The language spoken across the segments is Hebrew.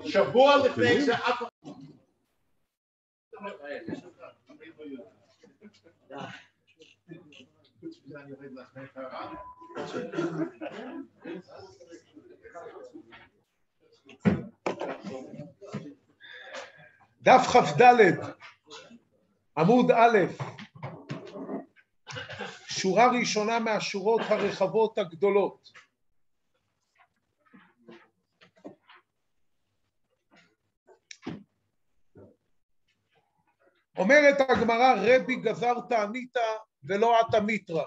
שבוע לפני זה אף דף כ"ד עמוד א', שורה ראשונה מהשורות הרחבות הגדולות. אומרת הגמרא, רבי גזר תעניתא ולא עטה מיתרא.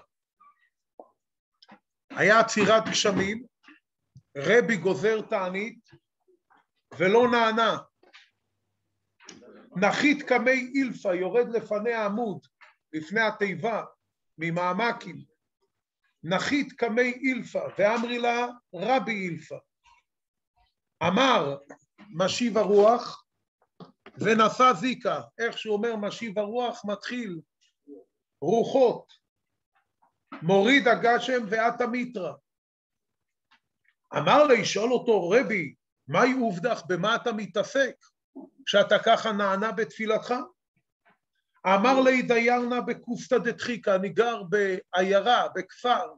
היה עצירת גשמים, רבי גוזר תענית ולא נענה. נחית קמי אילפה, יורד לפני העמוד, לפני התיבה, ממעמקים. נחית קמי אילפה, ואמרי לה רבי אילפה. אמר משיב הרוח ונשא זיקה. איך שהוא אומר משיב הרוח מתחיל רוחות, מוריד הגשם ועטה מיתרא. אמר לשאול אותו רבי, מהי עובדך, במה אתה מתעסק שאתה ככה נענה בתפילתך? אמר לי דיירנה בקופתא דדחיקה, אני גר בעיירה, בכפר,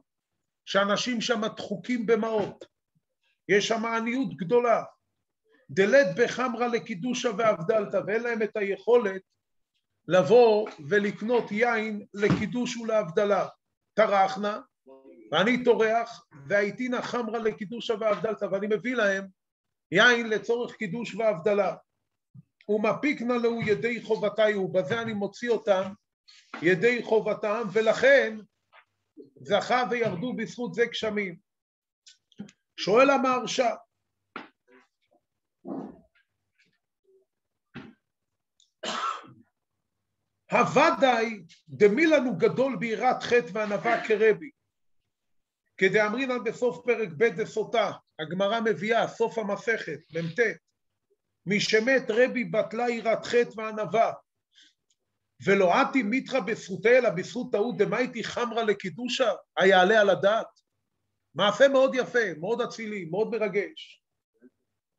שאנשים שם דחוקים במעות, יש שם עניות גדולה, דלת בחמרה לקידושה והבדלתא, ואין להם את היכולת לבוא ולקנות יין לקידוש ולהבדלה. טרחנה, ואני טורח, והייתינה חמרה לקידושה והבדלתא, ואני מביא להם יין לצורך קידוש והבדלה. ומפיקנה לו ידי חובתי, ובזה אני מוציא אותם ידי חובתם, ולכן זכה וירדו בזכות זה גשמים. שואל המהרש"א, הוודאי דמי לנו גדול ביראת חטא וענווה כרבי, כדאמרינן בסוף פרק ב' דסוטה, הגמרא מביאה סוף המסכת מ"ט, משמת רבי בטלה יראת חטא וענווה, ולא עתי מיתרא בזכותה אלא בזכות ההוא דמייתי חמרה לקידושה, היעלה על הדעת. מעשה מאוד יפה, מאוד אצילי, מאוד מרגש.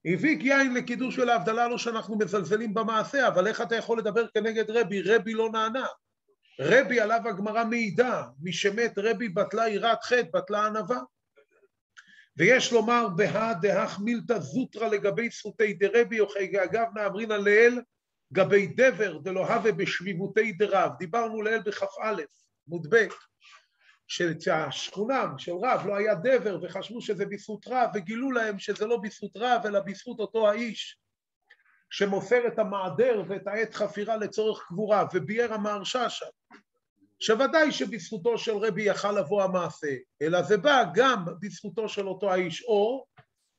הביק יין לקידוש ולהבדלה, לא שאנחנו מזלזלים במעשה, אבל איך אתה יכול לדבר כנגד רבי? רבי לא נענה. רבי עליו הגמרא מעידה, משמת רבי בטלה יראת חטא, בטלה ענווה. ויש לומר בהא דהך מילתא זוטרא לגבי זכותי דרבי, אגב נאמרינן לעיל גבי דבר דלא הווה בשביבותי דרב. דיברנו לעיל בכ"א מודבק, שהשכונה של רב לא היה דבר וחשבו שזה בזכות רב, וגילו להם שזה לא בזכות רב אלא בזכות אותו האיש שמוסר את המעדר ואת העת חפירה לצורך קבורה, וביאר המהרש"א שם שוודאי שבזכותו של רבי יכל לבוא המעשה, אלא זה בא גם בזכותו של אותו האיש. או,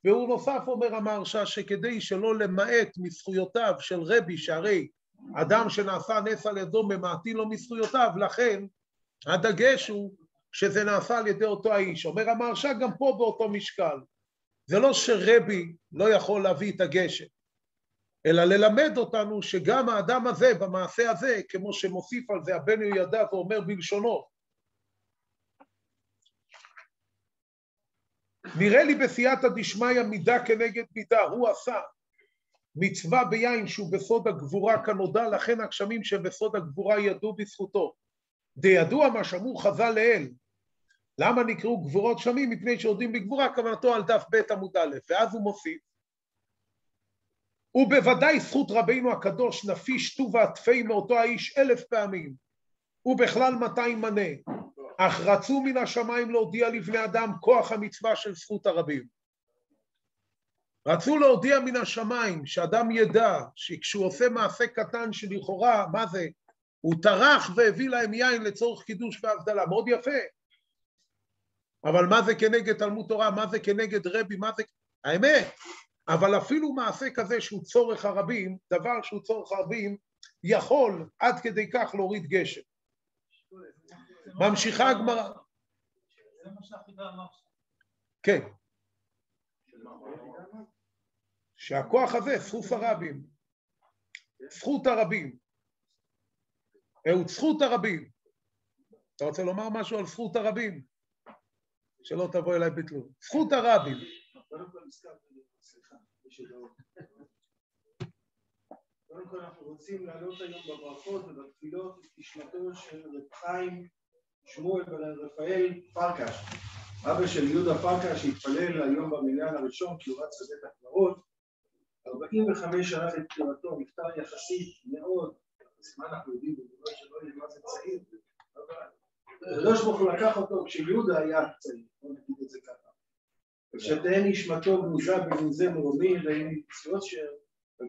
והוא נוסף אומר המהרש"א, שכדי שלא למעט מזכויותיו של רבי, שהרי אדם שנעשה נס על ידו ממעטי לו מזכויותיו, לכן הדגש הוא שזה נעשה על ידי אותו האיש. אומר המהרש"א גם פה באותו משקל, זה לא שרבי לא יכול להביא את הגשם, אלא ללמד אותנו שגם האדם הזה במעשה הזה, כמו שמוסיף על זה הבן יהוידע ואומר בלשונו, נראה לי בסייעתא דשמיא מידה כנגד מידה, הוא עשה מצווה ביין שהוא בסוד הגבורה כנודע, לכן הגשמים שבסוד הגבורה ידעו בזכותו. דידוע מה שאמרו חז"ל לעיל, למה נקראו גבורות גשמים? מפני שיודעים בגבורה, כוונתו על דף ב' עמוד א', ואז הוא מוסיף, ובוודאי זכות רבינו הקדוש נפיש טובה עטפי מאותו האיש 1000 פעמים, ובכלל 200 מנה, אך רצו מן השמיים להודיע לבני אדם כוח המצווה של זכות הרבים. רצו להודיע מן השמיים שאדם ידע שכשהוא עושה מעשה קטן שלכאורה, מה זה? הוא טרח והביא להם יין לצורך קידוש והבדלה, מאוד יפה. אבל מה זה כנגד תלמוד תורה? מה זה כנגד רבי? מה זה? האמת, אבל אפילו מעשה כזה שהוא צורך הרבים, דבר שהוא צורך הרבים, יכול עד כדי כך להוריד גשם. ממשיכה הגמרא. זה מה שהחידה אמר. כן. שהכוח הזה, זכות הרבים. זכות הרבים. אהוד, זכות הרבים. אתה רוצה לומר משהו על זכות הרבים? שלא תבוא אליי בתלות. זכות הרבים. סליחה, קודם כל אנחנו רוצים לעלות היום בברכות ובתפילות את נשמתו של רב חיים שמואל בן רפאל פרקש, אבא של יהודה פרקש, שהתפלל היום במניין הראשון קבורת שדה הקברות. 45 שנה לפטירתו, נפטר יחסית מאוד, אז מה אנחנו יודעים בגלל שלא יהיה מה זה צעיר, הקדוש ברוך הוא לקח אותו כשיהודה היה צעיר, בוא נגיד את זה ככה. כשתהא נשמתו גנוזה בגנוזה מרומים, והיו בשורות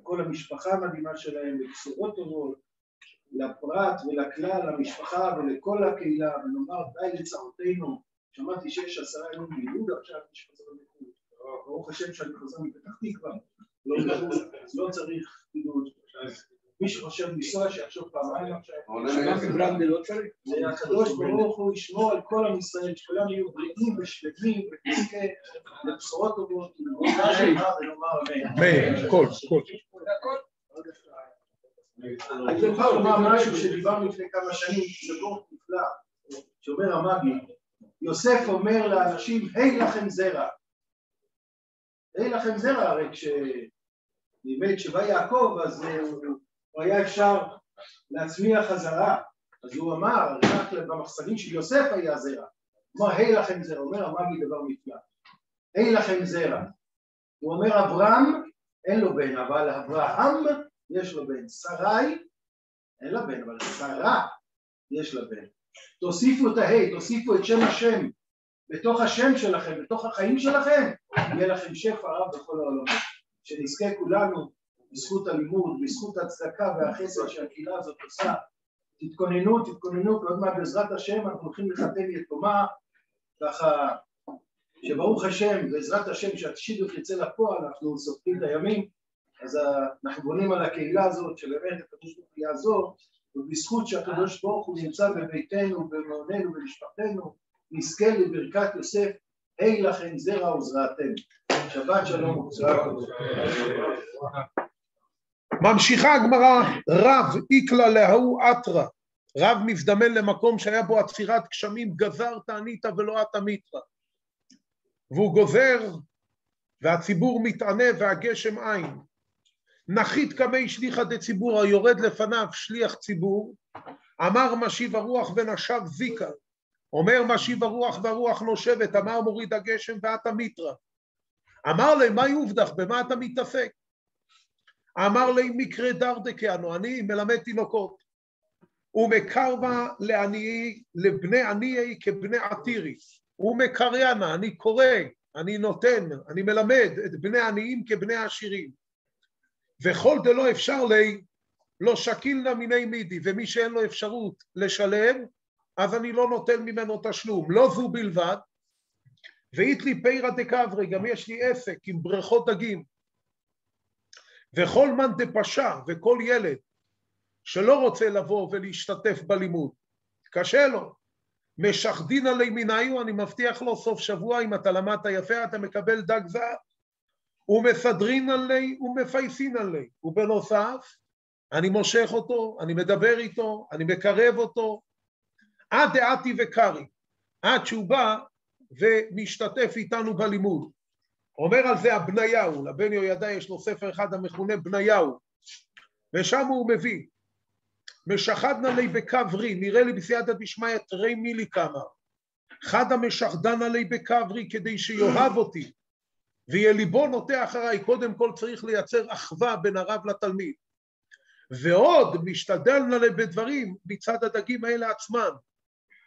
כל המשפחה המדהימה שלהם, בבשורות טובות, לפרט ולכלל, למשפחה ולכל הקהילה, ונאמר די לצרותינו. שמעתי שיש 10 ימים ביהודה, עכשיו יש חזרה מחו"ל. ברוך השם שאני חוזר מפתח תקווה, אז לא צריך בידוד. מי שחושב לנסוע שיחשוב פעמיים עכשיו. הקדוש ברוך הוא ישמור על כל עם ישראל, שכולם יהיו בריאים ושלמים ותזכה לבשורות טובות. אמן, כל. אני יכול לומר משהו שדיברנו לפני כמה שנים, סגור נפלא, שאומר המאגי, יוסף אומר לאנשים, היי לכם זרע. היי לכם זרע, הרי כשבא יעקב, אז הוא היה אפשר להצמיח חזרה. אז הוא אמר, רק במחסנים של יוסף היה זרע. הוא אומר, היי לכם זרע, אומר המאגי דבר נפלא. היי לכם זרע. הוא אומר, אברהם אין לו בן, אבל אברהם יש לו בן. שרי אין לה בן, אבל שרה יש לה בן. תוסיפו את ההי, תוסיפו את שם השם בתוך השם שלכם, בתוך החיים שלכם, יהיה לכם שפע רב בכל העולמות. שנזכה כולנו בזכות הלימוד, בזכות הצדקה והחסד שהקהילה הזאת עושה. תתכוננו, ועוד מעט בעזרת השם אנחנו הולכים לחתן יתומה, ככה שברוך השם, בעזרת השם שהשידוך יצא לפועל, אנחנו סופרים את הימים, אז אנחנו בונים על הקהילה הזאת שבאמת הקדוש ברוך הוא יעזור, ובזכות שהקדוש ברוך הוא נמצא בביתנו, במעוננו, במשפחתנו, נזכה לברכת יוסף, היי לכם זרע וזרעתם. שבת שלום ובשורה טובה. ממשיכה הגמרא, רב איקלה להוא אתרא, רב מזדמן למקום שהיה בו עצירת גשמים, גזר תענית ולא התמיתרא, והוא גוזר והציבור מתענה והגשם אין. נחית כמי שליחא דציבור, היורד לפניו שליח ציבור, אמר משיב הרוח ונשב זיקה, אומר משיב הרוח והרוח נושבת, אמר מוריד הגשם ואתה מיתרא. אמר לי, מה יובדח, במה אתה מתעסק? אמר לי, מקרה דרדקנו, אני מלמד תינוקות, ומקרבה לעניי, לבני עניי כבני עתירי, ומקריינה, אני קורא, אני נותן, אני מלמד את בני עניים כבני עשירים. וכל דלא אפשר לי, לא שקילנה מיני מידי, ומי שאין לו אפשרות לשלם, אז אני לא נותן ממנו תשלום. לא זו בלבד, והית לי פירא דקברי, גם יש לי עסק עם בריכות דגים, וכל מן דפשע, וכל ילד שלא רוצה לבוא ולהשתתף בלימוד, קשה לו, משחדין עלי מנהיו, אני מבטיח לו סוף שבוע, אם אתה למדת יפה, אתה מקבל דג זהב, ומסדרין עלי ומפייסין עלי, ובנוסף, אני מושך אותו, אני מדבר איתו, אני מקרב אותו, עד דעתי וקרי, עד שהוא בא ומשתתף איתנו בלימוד. אומר על זה הבניהו, לבן יהוידע יש לו ספר אחד המכונה בניהו, ושם הוא מביא, משחדנה לי בקברי, נראה לי בסייעתא דשמיא תרי מילי כמה, חד המשחדן עלי בקברי כדי שיאהב אותי, ויהיה ליבו נוטה אחריי. קודם כל צריך לייצר אחווה בין הרב לתלמיד, ועוד משתדלנה לי בדברים מצד הדגים האלה עצמם.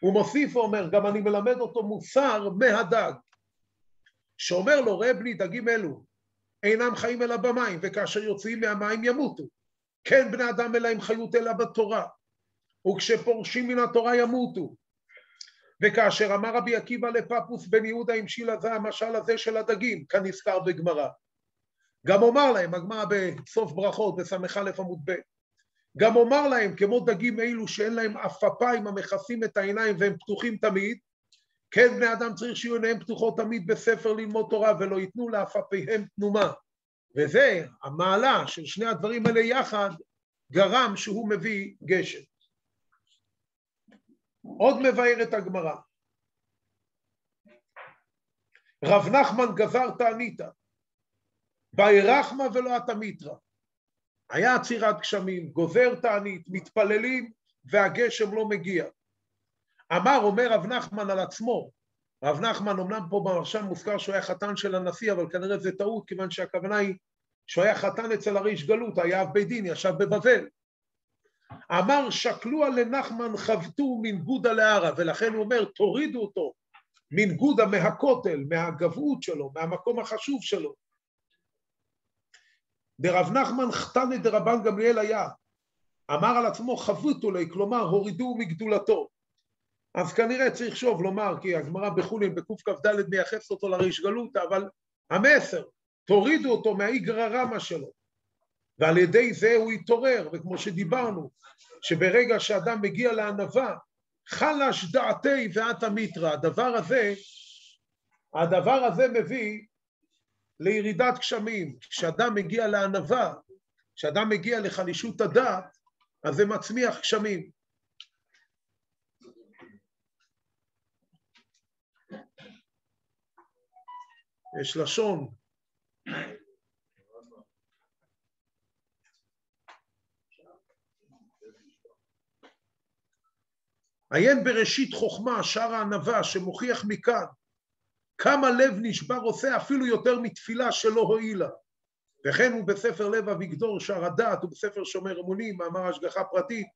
הוא מוסיף ואומר, גם אני מלמד אותו מוסר מהדג, שאומר לו, ראה בני, דגים אלו אינם חיים אלא במים, וכאשר יוצאים מהמים ימותו. כן בני אדם אלא עם חיות אלא בתורה, וכשפורשים מן התורה ימותו. וכאשר אמר רבי עקיבא לפפוס בן יהודה המשיל הזה, המשל הזה של הדגים, כנזכר בגמרא. גם אומר להם, הגמרא בסוף ברכות, בסמך א' עמוד ב', גם אומר להם, כמו דגים אלו שאין להם אפפיים המכסים את העיניים והם פתוחים תמיד, כן בני אדם צריך שיהיו עיניהם פתוחות תמיד בספר ללמוד תורה, ולא ייתנו לאפפיהם תנומה. וזה המעלה של שני הדברים האלה יחד, גרם שהוא מביא גשם. עוד מבאר את הגמרא. רב נחמן גזר תעניתא, באי רחמה ולא התמיתרא. היה עצירת גשמים, גוזר תענית, מתפללים והגשם לא מגיע. אומר רב נחמן על עצמו, רב נחמן אומנם פה במרשם מוזכר שהוא היה חתן של הנשיא, אבל כנראה זה טעות, כיוון שהכוונה היא שהוא היה חתן אצל הריש גלות, היה אב בית דין, ישב בבבל. אמר שקלו על לנחמן חבטו מן גודה לערה, ולכן הוא אומר תורידו אותו מן גודה, מהכותל, מהגבעות שלו, מהמקום החשוב שלו. דרב נחמן חתני דרבן גמליאל היה, אמר על עצמו חבטו לי, כלומר הורידו מגדולתו. אז כנראה צריך שוב לומר, כי הגמרא בחולין בקוף כ"ד מייחס אותו לריש גלות, אבל המסר, תורידו אותו מהאיגרא רמא שלו, ועל ידי זה הוא יתעורר, וכמו שדיברנו, שברגע שאדם מגיע לענווה, חלש דעתי ואת המיתרא, הדבר הזה מביא לירידת גשמים. כשאדם מגיע לענווה, כשאדם מגיע לחלישות הדעת, אז זה מצמיח גשמים. יש לשון. עיין בראשית חוכמה, שער הענווה, שמוכיח מכאן כמה לב נשבר עושה אפילו יותר מתפילה שלא הועילה. וכן הוא בספר לב אביגדור שער הדעת, הוא בספר שומר אמונים, מאמר השגחה פרטית,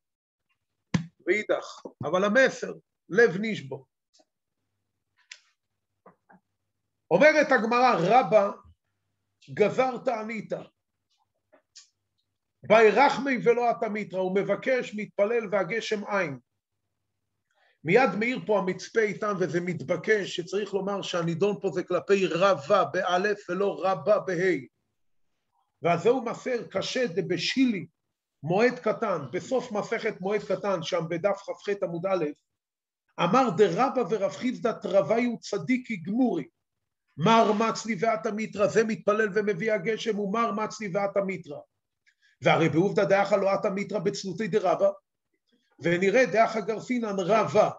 ואידך. אבל המסר, לב נשבור. אומרת הגמרא, רבא גזר תעניתא, באי רחמי ולא התמיתרא, הוא מבקש, מתפלל והגשם אין. מיד מאיר פה המצפה איתם, וזה מתבקש שצריך לומר שהנידון פה זה כלפי רבא באלף ולא רבא בהי. ואז זהו מסר קשה דבשילי, מועד קטן, בסוף מסכת מועד קטן, שם בדף כ"ח עמוד א', אמר דרבא ורב חיסדא תרוויו צדיקי גמורי, מר מצלי ואת המיתרא, זה מתפלל ומביא הגשם, ומר מצלי ואת המיתרא. והרי בעובדא דאחא לא את המיתרא בצלותי דרבא, ונראה דאחא גרפינן רבא.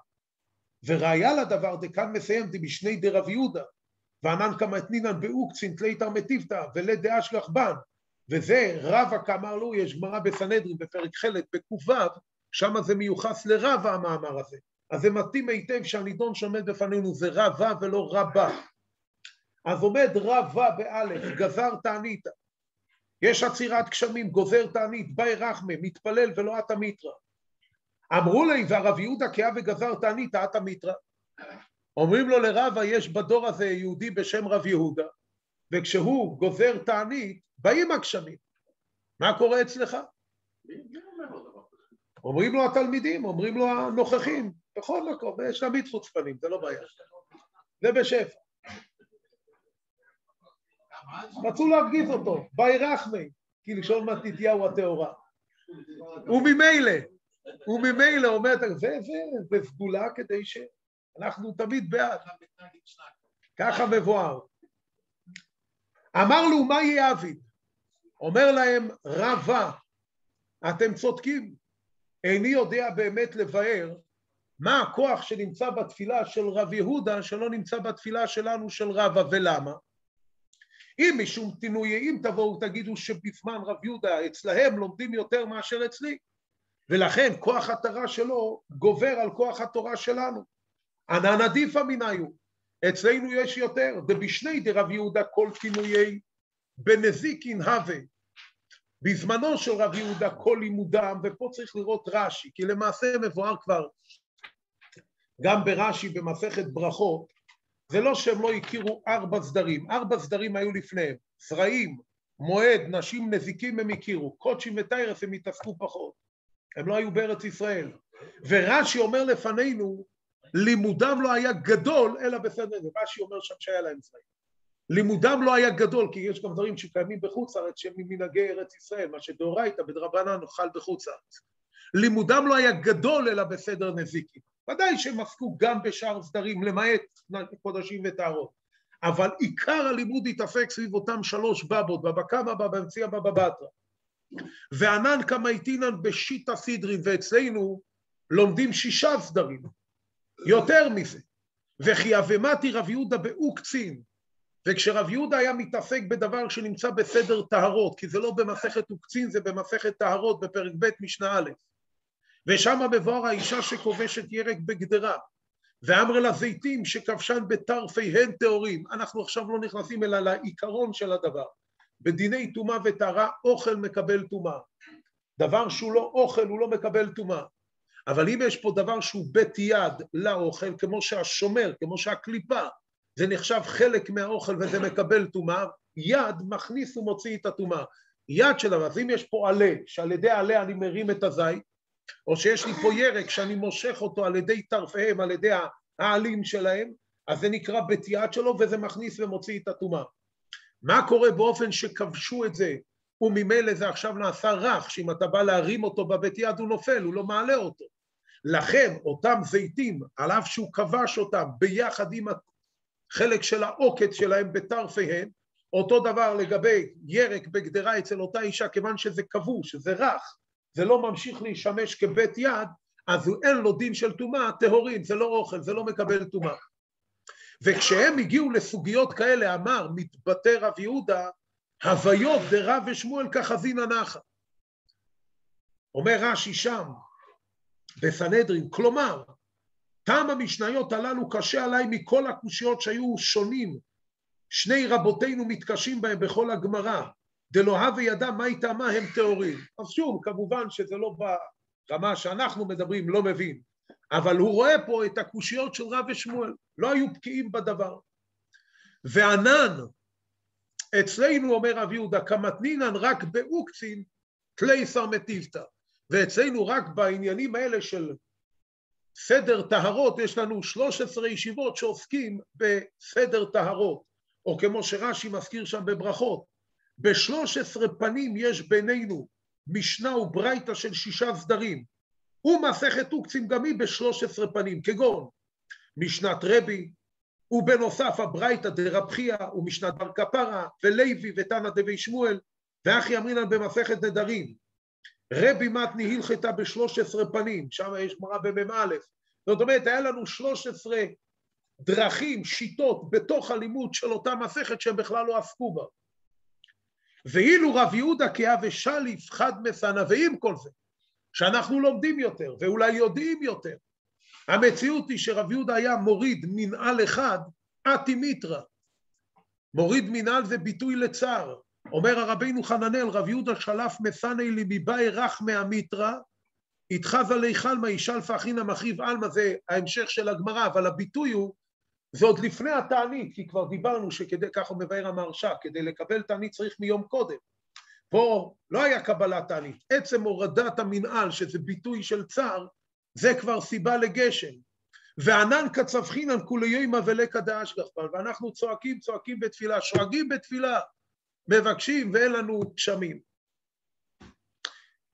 וראיה לדבר דכאן מסיים דמשני דרב יהודה, וענן כמתנינן באוקצין תליתר מטיבתא ולדאשגח בן, וזה רבא כאמר לו, יש גמרא בסנהדרין בפרק חלק בק"ו, שמה זה מיוחס לרבא המאמר הזה. אז זה מתאים היטב שהנידון שעומד בפנינו זה רבא ולא רבא. אז עומד רבא באלף, גזר תעניתא, יש עצירת גשמים, גוזר תענית, באי רחמי, מתפלל ולא את המיתרא. אמרו לי, והרב יהודה כאב וגזר תענית, את המיתרא. אומרים לו לרבא, יש בדור הזה יהודי בשם רב יהודה, וכשהוא גוזר תענית, באים הגשמים. מה קורה אצלך? אומרים לו התלמידים, אומרים לו הנוכחים, בכל מקום, יש תמיד חוצפנים, זה לא בעיה. זה בשפע. רצו להרגיז אותו, באי רחמי, כי לשון מתתיהו הטהורה. וממילא אומר, זה סגולה כדי שאנחנו תמיד בעד. ככה מבואר. אמר לו, מה יהיה אביד? אומר להם, רבא, אתם צודקים, איני יודע באמת לבאר מה הכוח שנמצא בתפילה של רב יהודה, שלא נמצא בתפילה שלנו של רבא, ולמה? אם משום תינוי, אם תבואו תגידו שבזמן רב יהודה אצלהם לומדים יותר מאשר אצלי, ולכן כוח התורה שלו גובר על כוח התורה שלנו. ענן עדיפה מניו, אצלנו יש יותר, דבשני דרב יהודה כל תינויי בנזיקין הווה. בזמנו של רב יהודה כל לימודם, ופה צריך לראות רש"י, כי למעשה מבואר כבר גם ברש"י במסכת ברכות, זה לא שהם לא הכירו 4 סדרים, 4 סדרים היו לפניהם, זרעים, מועד, נשים, נזיקים הם הכירו, קודשים ותיירס הם התעסקו פחות, הם לא היו בארץ ישראל. ורש"י אומר לפנינו, לימודם לא היה גדול, אלא בסדר, רש"י אומר שם שהיה להם זרעים. לימודם לא היה גדול, כי יש גם דברים שקיימים בחוץ לארץ, שהם ממנהגי ארץ ישראל, מה שדאורייתא בדרבנן נאכל בחוץ לארץ. לימודם לא היה גדול, אלא בסדר נזיקים. ודאי שהם עסקו גם בשאר סדרים, למעט קודשים וטהרות. אבל עיקר הלימוד התעסק סביב אותם 3 בבות, בבא קמא, בבא מציעא, בבא בתרא. וענן כמייטינן בשיטה סדרין, ואצלנו לומדים 6 סדרים, יותר מזה. וכי אבמתי רב יהודה באוקצין, וכשרב יהודה היה מתעסק בדבר שנמצא בסדר טהרות, כי זה לא במסכת עוקצין, זה במסכת טהרות בפרק ב' משנה א', ושם מבואר האישה שכובשת ירק בגדרה, ואמר לה זיתים שכבשן בטרפיהן טהורים. אנחנו עכשיו לא נכנסים אלא לעיקרון של הדבר. בדיני טומאה וטהרה אוכל מקבל טומאה. דבר שהוא לא אוכל הוא לא מקבל טומאה. אבל אם יש פה דבר שהוא בית יד לאוכל, כמו שהשומר, כמו שהקליפה, זה נחשב חלק מהאוכל וזה מקבל טומאה, יד מכניס ומוציא את הטומאה. יד של דבר, אז אם יש פה עלה, שעל ידי עלה אני מרים את הזית, או שיש לי פה ירק שאני מושך אותו על ידי טרפיהם, על ידי העלים שלהם, אז זה נקרא בית יד שלו וזה מכניס ומוציא את הטומאה. מה קורה באופן שכבשו את זה, וממילא זה עכשיו נעשה רך, שאם אתה בא להרים אותו בבית יד הוא נופל, הוא לא מעלה אותו. לכן אותם זיתים, על אף שהוא כבש אותם ביחד עם החלק של העוקץ שלהם בטרפיהם, אותו דבר לגבי ירק בגדרה אצל אותה אישה, כיוון שזה כבוש, שזה רך, זה לא ממשיך להשמש כבית יד, אז אין לו דין של טומאה, טהורים, זה לא אוכל, זה לא מקבל טומאה. וכשהם הגיעו לסוגיות כאלה, אמר, מתבטא רב יהודה, הוויות דרב ושמואל כחזינא נחה. אומר רש"י שם, בסנהדרין, כלומר, טעם המשניות הללו קשה עליי מכל הקושיות שהיו שונים, שני רבותינו מתקשים בהם בכל הגמרא, דלא הווה ידע מהי טעמה הם טהורים. אז שוב, כמובן שזה לא ברמה שאנחנו מדברים, לא מבין, אבל הוא רואה פה את הקושיות של רב ושמואל, לא היו בקיאים בדבר. וענן, אצלנו אומר רב יהודה, כמתנינן רק באוקצין, תלייסר מטיבתא. ואצלנו רק בעניינים האלה של סדר טהרות, יש לנו 13 ישיבות שעוסקים בסדר טהרות, או כמו שרש"י מזכיר שם בברכות, ב13 פנים יש בינינו משנה וברייתא של 6 סדרים, ומסכת עוקצין גם היא ב13 פנים, כגון משנת רבי, ובנוסף הברייתא דרב חייא, ומשנת בר כפרה, ולוי ותנא דבי שמואל, ואחי אמרינן במסכת נדרים, רבי מתני הלכתה ב13 פנים, שם יש גמרא במ"א, זאת אומרת, היה לנו 13 דרכים, שיטות, בתוך הלימוד של אותה מסכת שהם בכלל לא עסקו בה. ואילו רב יהודה כאב ושליף חד מסנא, ועם כל זה, שאנחנו לומדים יותר, ואולי יודעים יותר, המציאות היא שרב יהודה היה מוריד מנהל אחד, אתי מיתרא. מוריד מנהל זה ביטוי לצער. אומר הרבינו חננאל, רב יהודה שלף מסני לי מבאי רח מהמיתרא, התחז עלי חלמה ישלף אחינא מחריב עלמא, זה ההמשך של הגמרא, אבל הביטוי הוא, זה עוד לפני התענית, כי כבר דיברנו שכדי, כך הוא מבאר המהרש"א, כדי לקבל תענית צריך מיום קודם. פה לא היה קבלת תענית, עצם הורדת המנהל, שזה ביטוי של צער, זה כבר סיבה לגשם. וענן כצבחינן כולי יומא ולקא דאשגחפן, ואנחנו צועקים בתפילה, שואגים בתפילה, מבקשים ואין לנו גשמים.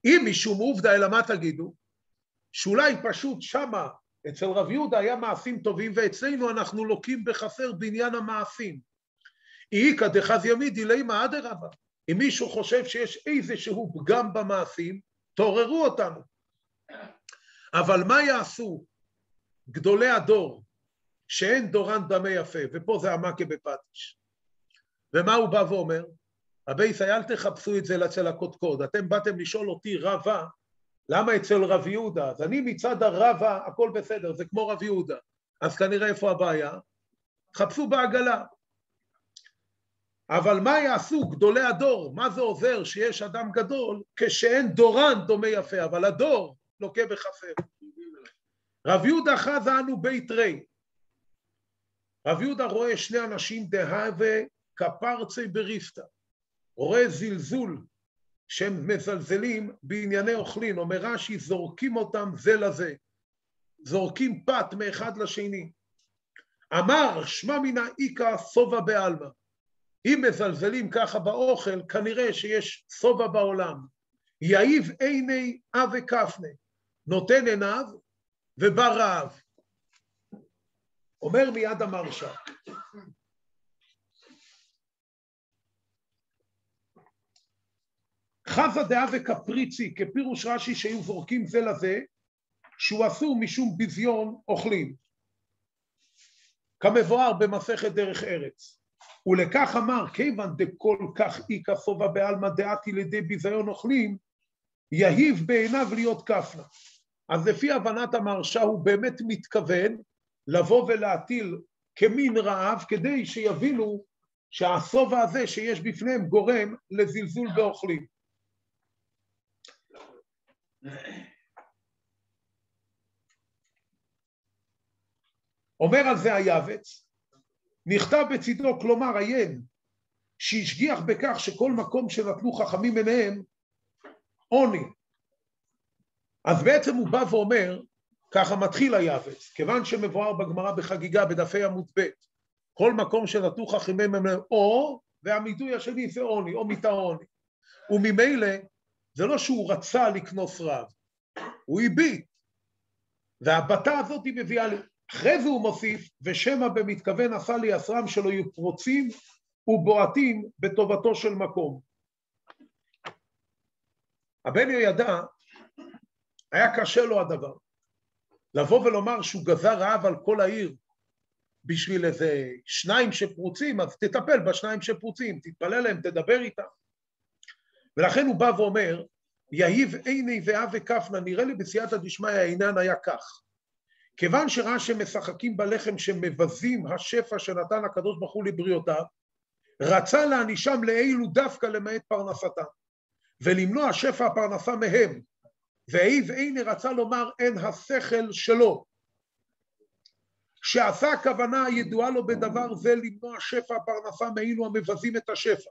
אם משום עובדא אלא מה תגידו? שאולי פשוט שמה אצל רב יהודה היה מעשים טובים, ואצלנו אנחנו לוקים בחסר בעניין המעשים. איכא דחזי ימידי לימא אדרבא. אם מישהו חושב שיש איזשהו פגם במעשים, תעוררו אותנו. אבל מה יעשו גדולי הדור שאין דורן דמה יפה, ופה זה המכה בפטיש. ומה הוא בא ואומר? הבייס, אל תחפשו את זה אצל הקודקוד, אתם באתם לשאול אותי רבה, למה אצל רב יהודה? אז אני מצד הרבה, הכל בסדר, זה כמו רב יהודה. אז כנראה איפה הבעיה? חפשו בעגלה. אבל מה יעשו גדולי הדור? מה זה עוזר שיש אדם גדול כשאין דורן דומה יפה, אבל הדור לוקה בחסר. רב יהודה חזה אנו בית רי. רב יהודה רואה שני אנשים דהווה כפרצי בריפתא. רואה זלזול שהם מזלזלים בענייני אוכלין, אומר רש"י, זורקים אותם זה לזה, זורקים פת מאחד לשני. אמר שמע מינא איכא סובה בעלמא. אם מזלזלים ככה באוכל, כנראה שיש סובה בעולם. יאיב עיני אבי כפנה, נותן עיניו ובא רעב. אומר מיד המהרש"א, חזה דעה וקפריצי, כפירוש רש"י שהיו זורקים זה לזה, שהוא אסור משום ביזיון אוכלים. כמבואר במסכת דרך ארץ. ולכך אמר, כיוון דכל כך איכא סובה בעלמא דעתי לידי ביזיון אוכלים, יהיב בעיניו להיות כפנה. אז לפי הבנת המהרש"א הוא באמת מתכוון לבוא ולהטיל כמין רעב, כדי שיבינו שהסובה הזה שיש בפניהם גורם לזלזול באוכלים. אומר על זה היעבץ, נכתב בצדו, כלומר עיין, שהשגיח בכך שכל מקום שנתנו חכמים ביניהם עוני. אז בעצם הוא בא ואומר, ככה מתחיל היעבץ, כיוון שמבואר בגמרא בחגיגה בדפי עמוד ב', כל מקום שנתנו חכמים ביניהם או, והמידוי השני זה עוני, או מיתה עוני. וממילא זה לא שהוא רצה לקנוס רב, הוא הביט, והבטה הזאת היא מביאה לי. אחרי זה הוא מוסיף, ושמא במתכוון עשה לי אסרם שלא יהיו פרוצים ובועטים בטובתו של מקום. הבן יהוידע, היה קשה לו הדבר. לבוא ולומר שהוא גזר רעב על כל העיר, בשביל איזה 2 שפרוצים, אז תטפל ב2 שפרוצים, תתפלל להם, תדבר איתם. ולכן הוא בא ואומר, יהיב עיני ואב וכפנה, נראה לי בסייעתא דשמיא העניין היה כך. כיוון שראה שמשחקים בלחם שמבזים השפע שנתן הקדוש ברוך הוא לבריאותיו, רצה להענישם לאלו דווקא למעט פרנסתם, ולמנוע שפע הפרנסה מהם, והאיב עיני רצה לומר אין השכל שלו, שעשה הכוונה ידועה לו בדבר זה למנוע שפע הפרנסה מאלו המבזים את השפע,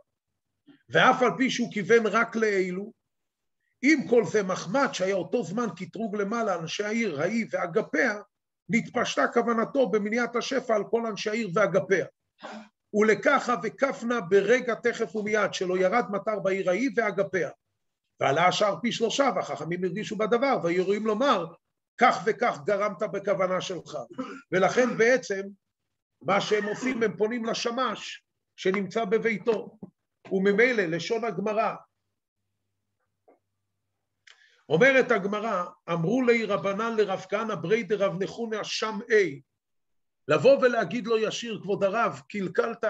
ואף על פי שהוא כיוון רק לאלו, עם כל זה מחמד שהיה אותו זמן קטרוג למעלה אנשי העיר ההיא ואגפיה, נתפשטה כוונתו במניעת השפע על כל אנשי העיר ואגפיה. ולככה וכפנה ברגע תכף ומיד שלא ירד מטר בעיר ההיא ואגפיה. ועלה השאר פי 3 והחכמים הרגישו בדבר ויורים לומר כך וכך גרמת בכוונה שלך. ולכן בעצם מה שהם עושים הם פונים לשמש שנמצא בביתו. וממילא לשון הגמרא, אומרת הגמרא, אמרו לי רבנן לרב כהנא ברי דרב נחונא שמעי, לבוא ולהגיד לו ישיר כבוד הרב, קלקלת,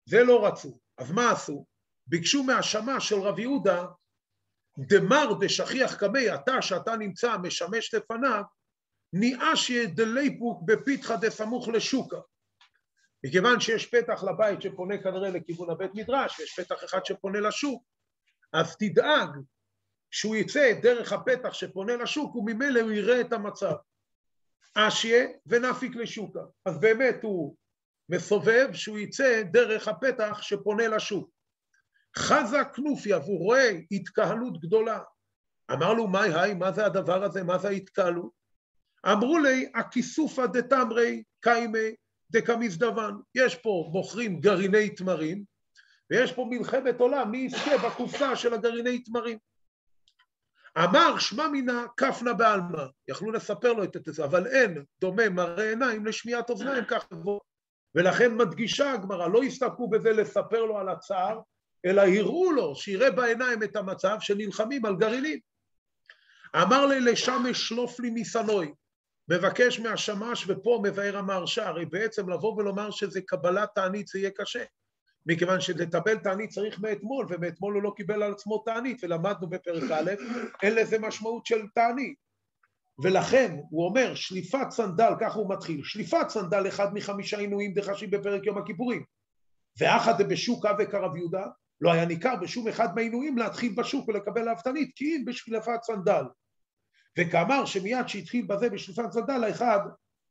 זה לא רצו. אז מה עשו? ביקשו מהשמש של רב יהודה, דמר דשכיח קמי, אתה שאתה נמצא משמש לפניו, ניאשיה דליפוק בפתחה דסמוך לשוקה. מכיוון שיש פתח לבית שפונה כנראה לכיוון הבית מדרש, ויש פתח אחד שפונה לשוק, אז תדאג שהוא יצא דרך הפתח שפונה לשוק, וממילא הוא יראה את המצב. אשיה ונפיק לשוקה. אז באמת הוא מסובב שהוא יצא דרך הפתח שפונה לשוק. חזה כנופיה, והוא רואה התקהלות גדולה. אמר לו, מה זה הדבר הזה? מה זה ההתקהלות? אמרו לי, הכיסופה דתמרי קיימי דקמזדבן. יש פה מוכרים גרעיני תמרים, ויש פה מלחמת עולם, מי יזכה בקופסה של הגרעיני תמרים. אמר שמע מינה כפנה בעלמא, יכלו לספר לו את זה, אבל אין דומה מראה עיניים לשמיעת אוזניים כך בו. ולכן מדגישה הגמרא, לא הסתפקו בזה לספר לו על הצער, אלא הראו לו שיראה בעיניים את המצב שנלחמים על גרעינים. אמר לי לשמש שלוף לי מסנוי, מבקש מהשמש, ופה מבאר המהרש"א, הרי בעצם לבוא ולומר שזה קבלת תענית זה יהיה קשה. מכיוון שלטבל תענית צריך מאתמול, ומאתמול הוא לא קיבל על עצמו תענית, ולמדנו בפרק א', אין לזה משמעות של תענית. ולכן הוא אומר, שליפת סנדל, ככה הוא מתחיל, שליפת סנדל אחד מ5 עינויים דחשים בפרק יום הכיפורים. ואחד בשוק אבק הרב יהודה, לא היה ניכר בשום אחד מהעינויים להתחיל בשוק ולקבל עליו תענית, כי אם בשליפת סנדל. וכאמר שמיד שהתחיל בזה בשליפת סנדל, האחד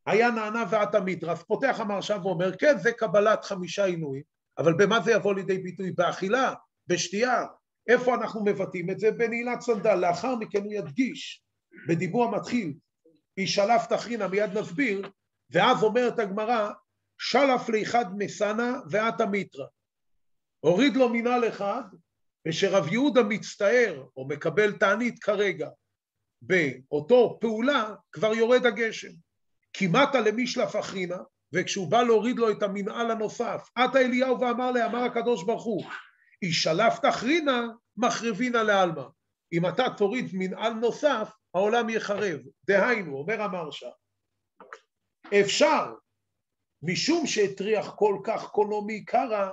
היה נענה ועתה מיתרא, אז פותח המהרש"א ואומר, כן, זה קבלת 5 עינויים, אבל במה זה יבוא לידי ביטוי? באכילה, בשתייה, איפה אנחנו מבטאים את זה? בנעילת סנדל. לאחר מכן הוא ידגיש, בדיבור המתחיל, ישלף תחרינה, מיד נסביר, ואז אומרת הגמרא, שלף לאחד מסנה ועתה מיתרא. הוריד לו מנעל אחד, ושרב יהודה מצטער, או מקבל תענית כרגע, באותו פעולה, כבר יורד הגשם. כמעט למשלף אחרינה, וכשהוא בא להוריד לו את המנעל הנוסף, עתה אליהו ואמר לה, אמר הקדוש ברוך הוא, ישלף תחרינה, מחרבינה לעלמא. אם אתה תוריד מנעל נוסף, העולם יחרב. דהיינו, אומר המהרש"א, אפשר משום שהטריח כל כך קונו מעיקרא,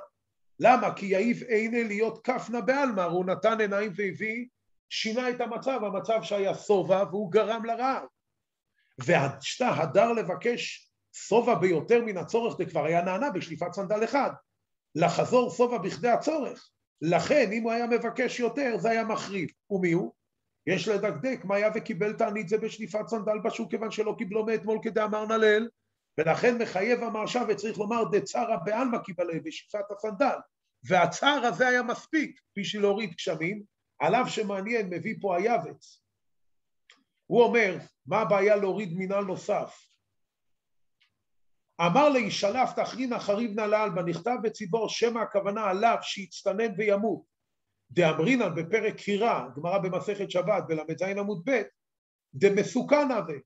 למה? כי יעיב עיני להיות כפנה בעלמא, הוא נתן עיניים והביא, שינה את המצב שהיה סובה והוא גרם לרעב. והשתה הדר לבקש סובה ביותר מן הצורך, זה כבר היה נענה בשליפת סנדל אחד, לחזור סובה בכדי הצורך. לכן אם הוא היה מבקש יותר זה היה מחריב. ומי הוא? יש לדקדק מה היה וקיבל תענית זה בשליפת סנדל בשוק, כיוון שלא קיבלו מאתמול כדאמר נלל, ולכן מחייב המרשע וצריך לומר דצרה בעלמא קיבלה בשליפת הסנדל, והצער הזה היה מספיק בשביל להוריד גשמים. עליו שמעניין מביא פה היבץ, הוא אומר מה הבעיה להוריד מינל נוסף. אמר לי שלף תחרין החריב נלל, בנכתב בציבור שמא הכוונה עליו שיצטנן וימות. דאמרינן בפרק קירה, גמרא במסכת שבת בל"ז עמוד ב', דמסוכן הזה,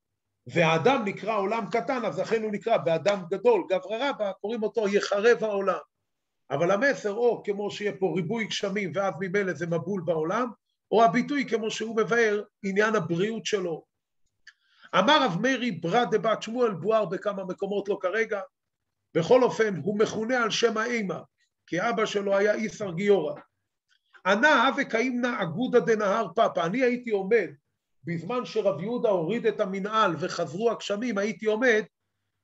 והאדם נקרא עולם קטן, אז לכן הוא נקרא באדם גדול, גברא רבא קוראים אותו יחרב העולם. אבל המסר או כמו שיהיה פה ריבוי גשמים ואז ממילא זה מבול בעולם, או הביטוי כמו שהוא מבאר עניין הבריאות שלו. אמר רב מאירי ברא דבת שמואל, בואר בכמה מקומות לא כרגע, בכל אופן הוא מכונה על שם האימא, כי אבא שלו היה איסר גיורא. ענה וקיימנה אגודה דנהר פאפה, אני הייתי עומד, בזמן שרב יהודה הוריד את המנהל וחזרו הגשמים, הייתי עומד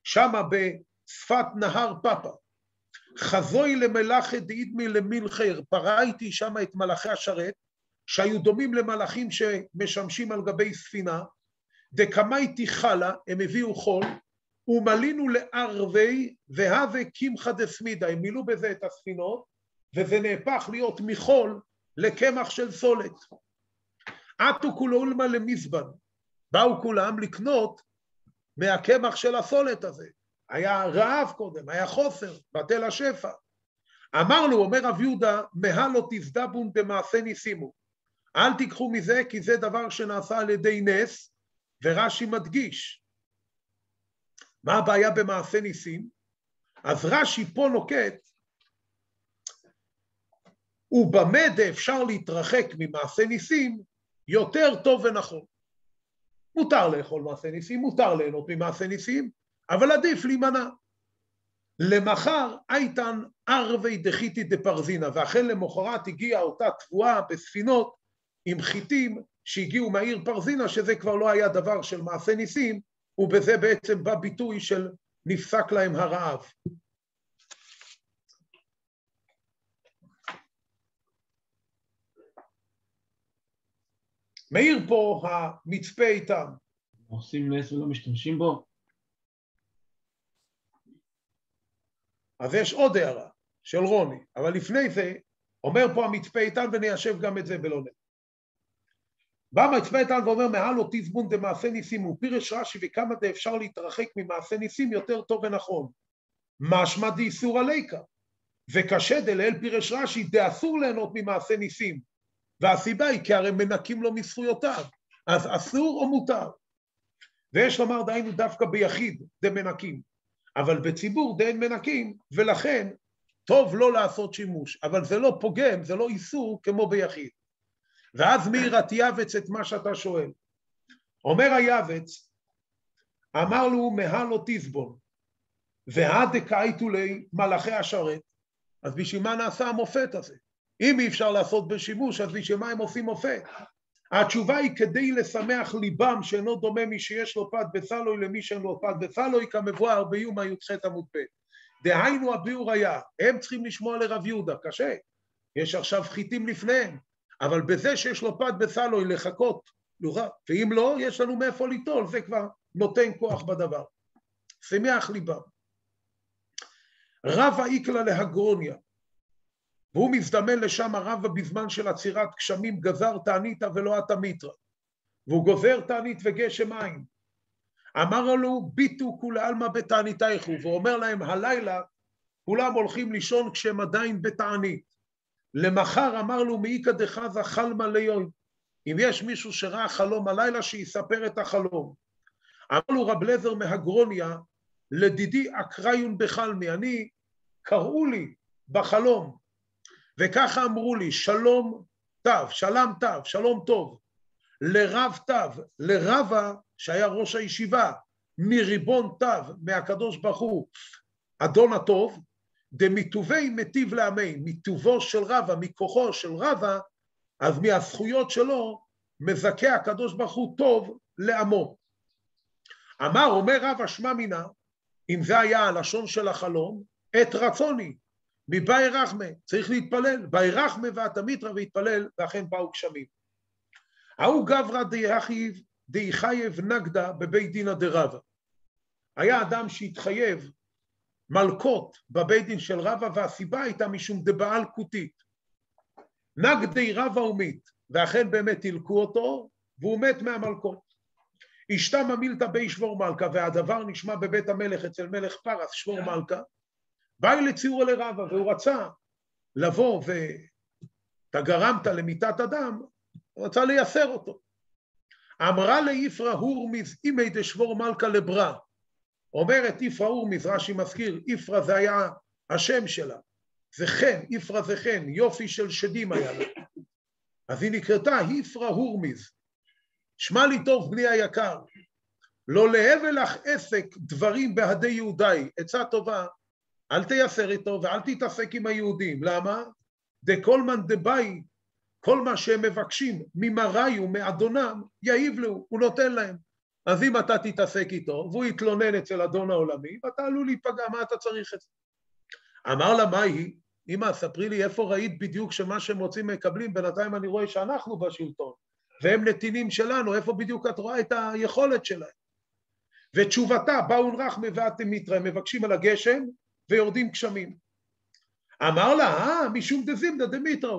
שמה בשפת נהר פאפה. חזוי למלאכת דאידמי למלחר, פראיתי שם את מלאכי השרת, שהיו דומים למלאכים שמשמשים על גבי ספינה, דקמייתי חלה, הם הביאו חול, ומלינו לערבי והווה קמחא דסמידה, הם מילאו בזה את הספינות, וזה נהפך להיות מחול לקמח של סולת. עטו כולולמה למזבן, באו כולם לקנות מהקמח של הסולת הזה. היה רעב קודם, היה חוסר, בטל השפע. אמר לו, אומר רב יהודה, מהלו תזדבון במעשה ניסימו. אל תיקחו מזה, כי זה דבר שנעשה על ידי נס, ורש"י מדגיש. מה הבעיה במעשה ניסים? אז רש"י פה נוקט, ובמה אפשר להתרחק ממעשה ניסים יותר טוב ונכון. מותר לאכול מעשה ניסים, מותר ליהנות ממעשה ניסים, אבל עדיף להימנע. למחר איתן ערבי דחיתי דפרזינה, ואכן למחרת הגיעה אותה תבואה בספינות עם חיטים שהגיעו מהעיר פרזינה, שזה כבר לא היה דבר של מעשה ניסים, ובזה בעצם בא ביטוי של נפסק להם הרעב. מאיר פה המצפה איתם. עושים נס ולא משתמשים בו. אז יש עוד הערה של רוני, אבל לפני זה אומר פה המצפה איתן וניישב גם את זה בלונד. בא המצפה איתן ואומר מהלו תזבון דמעשה ניסים, הוא פירש רש"י וכמה אפשר להתרחק ממעשה ניסים יותר טוב ונכון. משמע דאיסור עליקה, וקשה דלאל פירש רש"י דאסור ליהנות ממעשה ניסים, והסיבה היא כי הרי מנקים לו מזכויותיו, אז אסור או מותר. ויש לומר דהיינו דווקא ביחיד דמנקים, אבל בציבור דאין מנקים, ולכן טוב לא לעשות שימוש, אבל זה לא פוגם, זה לא איסור כמו ביחיד. ואז מאירת יבץ את מה שאתה שואל. אומר היבץ, אמר לו מהלו תזבון, והדקאיתו לי מלאכי השרת, אז בשביל מה נעשה המופת הזה? אם אי אפשר לעשות בשימוש, אז בשביל מה הם עושים מופת? התשובה היא כדי לשמח ליבם שאינו דומה מי שיש לו פת בסלוי למי שאין לו פת בסלוי, כמבואר ביומא י"ח עמוד ב'. דהיינו הביאור היה, הם צריכים לשמוע לרב יהודה, קשה, יש עכשיו חיטים לפניהם, אבל בזה שיש לו פת בסלוי לחכות, ואם לא, יש לנו מאיפה ליטול, זה כבר נותן כוח בדבר. שמח ליבם. רבא איקלה להגרוניה, והוא מזדמן לשם הרבא בזמן של עצירת גשמים, גזר תעניתא ולא התמיתרא, והוא גוזר תענית וגשם אין. אמר לו ביטו כולי עלמא בתעניתייכו, ואומר להם הלילה כולם הולכים לישון כשהם עדיין בתענית. למחר אמר לו מאיקא דחזה חלמא ליום, אם יש מישהו שראה חלום הלילה שיספר את החלום. אמר לו רב לזר מהגרוניה, לדידי אקריון בחלמי, אני קראו לי בחלום, וככה אמרו לי שלום טוב, שלם טוב, שלום טוב, לרב טוב, לרבא שהיה ראש הישיבה, מריבון טוב, מהקדוש ברוך הוא, אדון הטוב, דמיטובי מטיב לעמי, מטובו של רבא, מכוחו של רבא, אז מהזכויות שלו מזכה הקדוש ברוך הוא טוב לעמו. אומר רבא שמע מינה, אם זה היה הלשון של החלום, את רצוני, מבאי רחמה, צריך להתפלל, באי רחמה והתמיתרא והתפלל, ואכן באו גשמים. ההוא גברא דייחייב נגדה בבית דינא דרבא. היה אדם שהתחייב מלכות בבית דין של רבא, והסיבה הייתה משום דבעל כותית. נגדי רבא ומת, ואכן באמת הלקו אותו, והוא מת מהמלכות. אשתה ממילתא בי שבור מלכה, והדבר נשמע בבית המלך אצל מלך פרס, שבור מלכה, באי לציורו לרבא, והוא רצה לבוא ואתה גרמת למיתת אדם, הוא רצה לייסר אותו. אמרה ליפרא הורמיז אימי דשבור מלכה לברא. אומרת יפרא הורמיז, רש"י מזכיר, יפרא זה היה השם שלה, זה חן, יפרא זה חן, יופי של שדים היה לה. אז היא נקראתה יפרא הורמיז. שמע לי טוב בני היקר, לא להבל לך עסק דברים בהדי יהודי, עצה טובה, אל תייסר איתו ואל תתעסק עם היהודים. למה? דכל מן דבאי, כל מה שהם מבקשים ממראי ומאדונם, יעיב לו, הוא נותן להם. אז אם אתה תתעסק איתו, והוא יתלונן אצל אדון העולמי, ואתה עלול להיפגע, מה אתה צריך את זה? אמר לה, מה היא? אמא, ספרי לי איפה ראית בדיוק שמה שהם רוצים מקבלים, בינתיים אני רואה שאנחנו בשלטון, והם נתינים שלנו, איפה בדיוק את רואה את היכולת שלהם? ותשובתה, באו רחמה והתמיתרא, הם מבקשים על הגשם, ויורדים גשמים. אמר לה, משום דזימנא דמיתרא,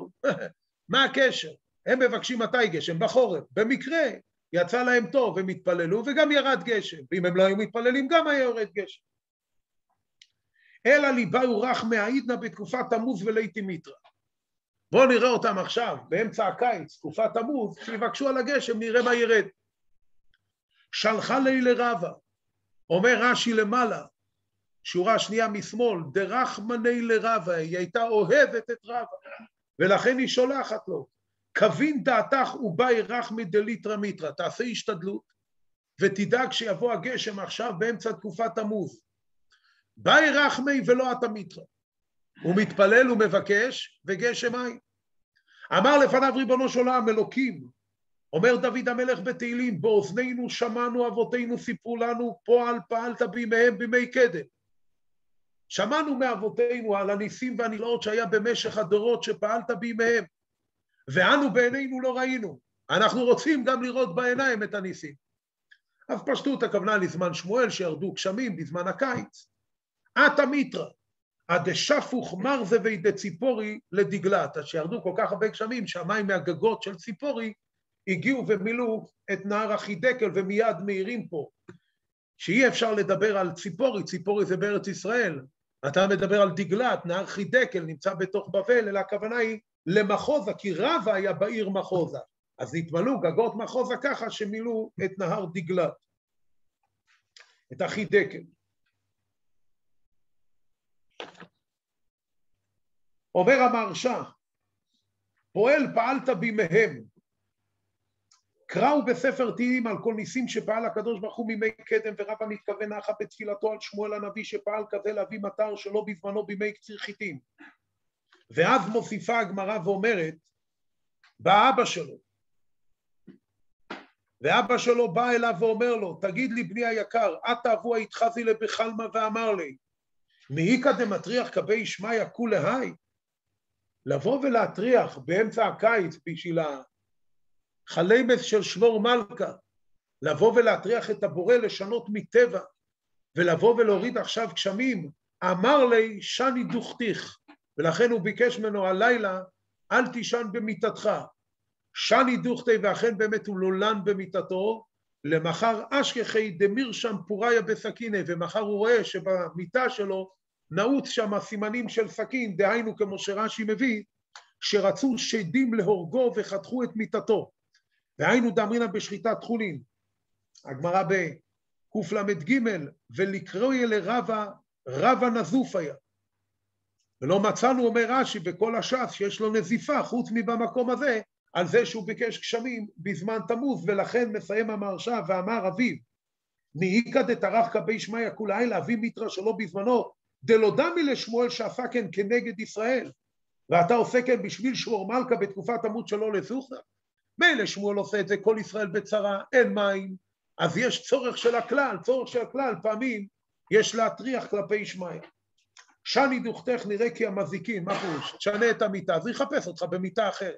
מה הקשר? הם מבקשים מתי גשם? בחורף. במקרה יצא להם טוב, הם התפללו, וגם ירד גשם. ואם הם לא היו מתפללים, גם היה יורד גשם. אלא לי באו רחמה העידנא בתקופת תמוז וליתי מיתרא. בואו נראה אותם עכשיו, באמצע הקיץ, תקופת תמוז, שיבקשו על הגשם, נראה מה ירד. שלחה לי לרבא, אומר רש"י למעלה, שורה שנייה משמאל, דרחמני לרבא, היא הייתה אוהבת את רבא, ולכן היא שולחת לו, כבין דעתך ובאי רחמי דליטרא מיתרא, תעשה השתדלות, ותדאג שיבוא הגשם עכשיו באמצע תקופת תמוז. באי רחמי ולא אתה מיתרא. הוא מתפלל ומבקש, וגשם אין. אמר לפניו ריבונו של עולם, אלוקים, אומר דוד המלך בתהילים, באוזנינו שמענו אבותינו סיפרו לנו, פועל פעלת בימיהם בימי קדם. שמענו מאבותינו על הניסים והנלאות שהיה במשך הדורות שפעלת בימיהם, ואנו בעינינו לא ראינו. אנחנו רוצים גם לראות בעיניים את הניסים. אז פשטות הכוונה לזמן שמואל שירדו גשמים בזמן הקיץ. אתה מיתרא, הדשפוך מרזבי דציפורי לדגלת, שירדו כל כך הרבה גשמים שהמים מהגגות של ציפורי הגיעו ומילאו את נהר החידקל, ומיד מהירים פה שאי אפשר לדבר על ציפורי, ציפורי זה בארץ ישראל, אתה מדבר על דגלת, נהר חידקל נמצא בתוך בבל, אלא הכוונה היא למחוזה, כי רבא היה בעיר מחוזה, אז נתמלאו גגות מחוזה ככה שמילאו את נהר דגלת, את החידקל. אומר המהרש"א, פועל פעלת בימיהם, קראו בספר תהילים על כל ניסים שפעל הקדוש ברוך הוא מימי קדם, ורבא מתכוון נחה בתפילתו על שמואל הנביא שפעל כזה להביא מטר שלא בזמנו בימי קציר חיטים. ואז מוסיפה הגמרא ואומרת, בא אבא שלו, ואבא שלו בא אליו ואומר לו, תגיד לי בני היקר, אתה אבו התחזי לבחלמה ואמר לי, מאיקא דמטריח כבי שמיא כולי היי, לבוא ולהטריח באמצע הקיץ בשביל החלימס של שבור מלכה, לבוא ולהטריח את הבורא לשנות מטבע, ולבוא ולהוריד עכשיו גשמים, אמר לי שני דוכתיך, ולכן הוא ביקש ממנו הלילה, אל תישן במיטתך, שני דוכתי, ואכן באמת הוא לולן במיטתו, למחר אשכחי דמיר שם פוריה בסכינה, ומחר הוא רואה שבמיטה שלו נעוץ שם סימנים של סכין, דהיינו כמו שרש"י מביא, שרצו שדים להורגו וחתכו את מיטתו, והיינו דאמרינא בשחיטת חולין. הגמרא בקל"ג, ולקרוי לרבא, רבא נזוף היה. ולא מצאנו, אומר רש"י, בכל הש"ס שיש לו נזיפה, חוץ מבמקום הזה, על זה שהוא ביקש גשמים בזמן תמוז, ולכן מסיים המהרש"א ואמר אביו, מאיקא דטרח כבי שמיא כולי היי, אביו מיתרא שלא בזמנו, דלא דמי לשמואל שעשה כן כנגד ישראל, ואתה עושה כן בשביל שמור מלכה בתקופת המות שלו לזוכר. מילא שמואל עושה את זה, כל ישראל בצרה, אין מים, אז יש צורך של הכלל, פעמים יש להטריח כלפי ישמעאל. שני דוכתך נראה כי המזיקים, מה פירוש? תשנה את המיטה, אז יחפש אותך במיטה אחרת.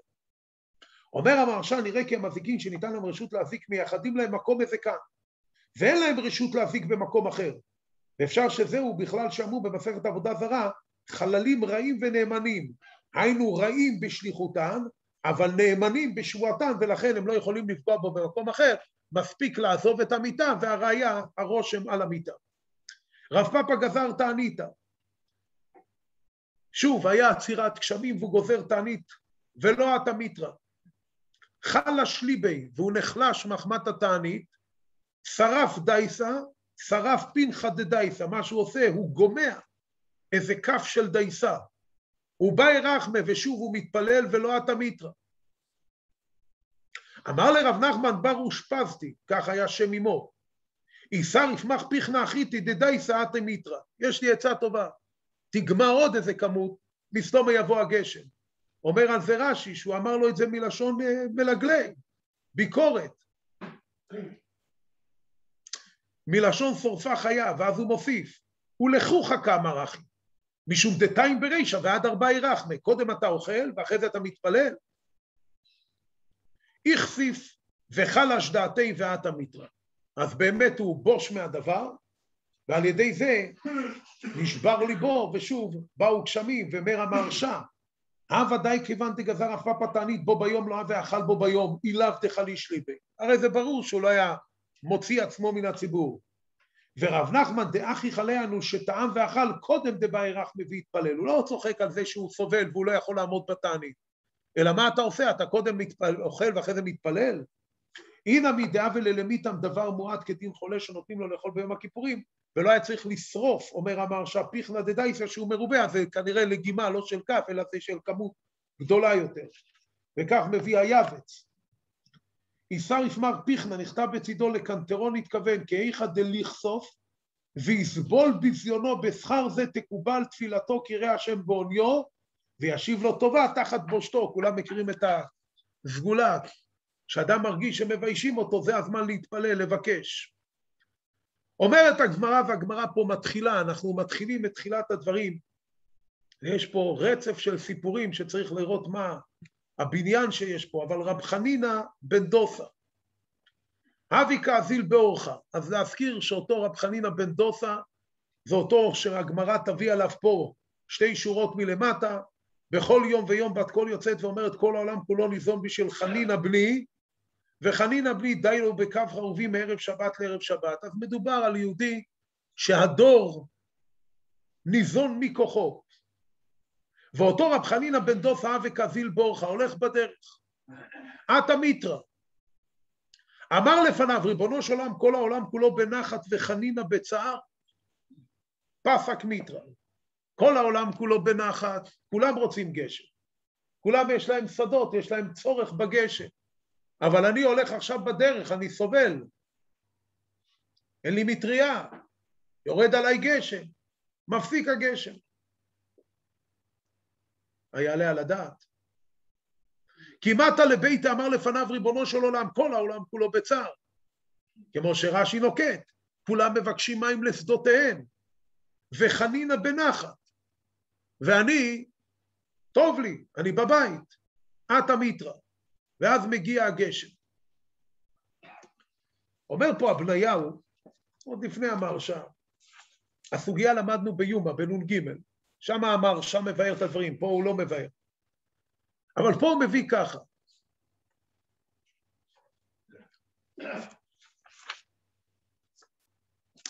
אומר המהרש"א, נראה כי המזיקים שניתן להם רשות להזיק מייחדים להם מקום איזה כאן, ואין להם רשות להזיק במקום אחר. ואפשר שזהו בכלל שאמרו במסכת עבודה זרה, חללים רעים ונאמנים, היינו רעים בשליחותם, אבל נאמנים בשבועתם, ולכן הם לא יכולים לפגוע בו במקום אחר, מספיק לעזוב את המיטה, והראיה, הרושם על המיטה. רב פאפא גזר תענית. שוב, היה עצירת גשמים והוא גוזר תענית, ולא עתה מיתרא. חלש ליבי, והוא נחלש מחמת התענית, שרף דייסה, שרף פינחה דדייסה, מה שהוא עושה, הוא גומע איזה כף של דייסה. הוא בא רחמה ושוב הוא מתפלל ולא עתה מיתרא. אמר לרב נחמן בר אושפזתי, כך היה שם אמו, איסר יפמח פיכנה אחיתי דדייסה עתה מיתרא. יש לי עצה טובה, תגמע עוד איזה כמות, מסתום יבוא הגשם. אומר על זה רש"י, שהוא אמר לו את זה מלשון מלגלי, ביקורת. מלשון שורפה חיה, ואז הוא מוסיף, ולכוך כמה אחי, משום דתיים ברישא ועד 4 רחמה, קודם אתה אוכל ואחרי זה אתה מתפלל. איכסיף וחלש דעתי ועתה מיתרא. אז באמת הוא בוש מהדבר, ועל ידי זה נשבר ליבו, ושוב באו גשמים, ואומר המהרש"א, ודאי כיוון דגזר רב פאפא תענית בו ביום לא ואכל בו ביום, אילב דחליש ליבי. הרי זה ברור שהוא לא היה מוציא עצמו מן הציבור. ורב נחמן דאחי חלנו שטעם ואכל קודם דבאי רחמה והתפלל. הוא לא צוחק על זה שהוא סובל והוא לא יכול לעמוד בתענית. אלא מה אתה עושה? אתה קודם אוכל ואחרי זה מתפלל? הנה מדעה וללמיתם דבר מועט כדין חולה שנותנים לו לאכול ביום הכיפורים, ולא היה צריך לשרוף, אומר המהרש"א, פיכנה דדייסה שהוא מרובה, זה כנראה לגימה לא של כף, אלא זה של כמות גדולה יותר. וכך מביא היבץ. איסר יפמר פיכנה, נכתב בצידו לקנטרון התכוון, כאיכא דליכסוף, ויסבול בזיונו בשכר זה תקובל תפילתו קרא השם בעוניו, וישיב לו טובה תחת בושתו. כולם מכירים את הסגולה, שאדם מרגיש שמביישים אותו, זה הזמן להתפלל, לבקש. אומרת הגמרא, והגמרא פה מתחילה, אנחנו מתחילים את תחילת הדברים, יש פה רצף של סיפורים שצריך לראות מה הבניין שיש פה, אבל רב חנינא בן דוסה, אבי כאזיל באורחה, אז להזכיר שאותו רב חנינא בן דוסה, זה אותו שהגמרא תביא עליו פה 2 שורות מלמטה, בכל יום ויום בת קול יוצאת ואומרת כל העולם כולו ניזון בשביל חנינא בני, וחנינא בני די לו בקו חרובים מערב שבת לערב שבת. אז מדובר על יהודי שהדור ניזון מכוחו. ואותו רב חנינא בן דוסה וכזיל בורחה הולך בדרך. עתה מיתרא. אמר לפניו ריבונו של עולם כל העולם כולו בנחת וחנינא בצער. פסק מיתרא. כל העולם כולו בנחת, כולם רוצים גשם. כולם יש להם שדות, יש להם צורך בגשם. אבל אני הולך עכשיו בדרך, אני סובל. אין לי מטריה, יורד עליי גשם, מפסיק הגשם. היעלה על הדעת. כמעט לבית אמר לפניו ריבונו של עולם, כל העולם כולו בצער. כמו שרש"י נוקט, כולם מבקשים מים לשדותיהם, וחנינא בנחת. ואני, טוב לי, אני בבית, עתה מיתרא. ואז מגיע הגשם. אומר פה אבניהו, עוד לפני המהרש"א, הסוגיה למדנו ביומא, בנ"ג, שם המהרש"א מבאר את הדברים, פה הוא לא מבאר. אבל פה הוא מביא ככה.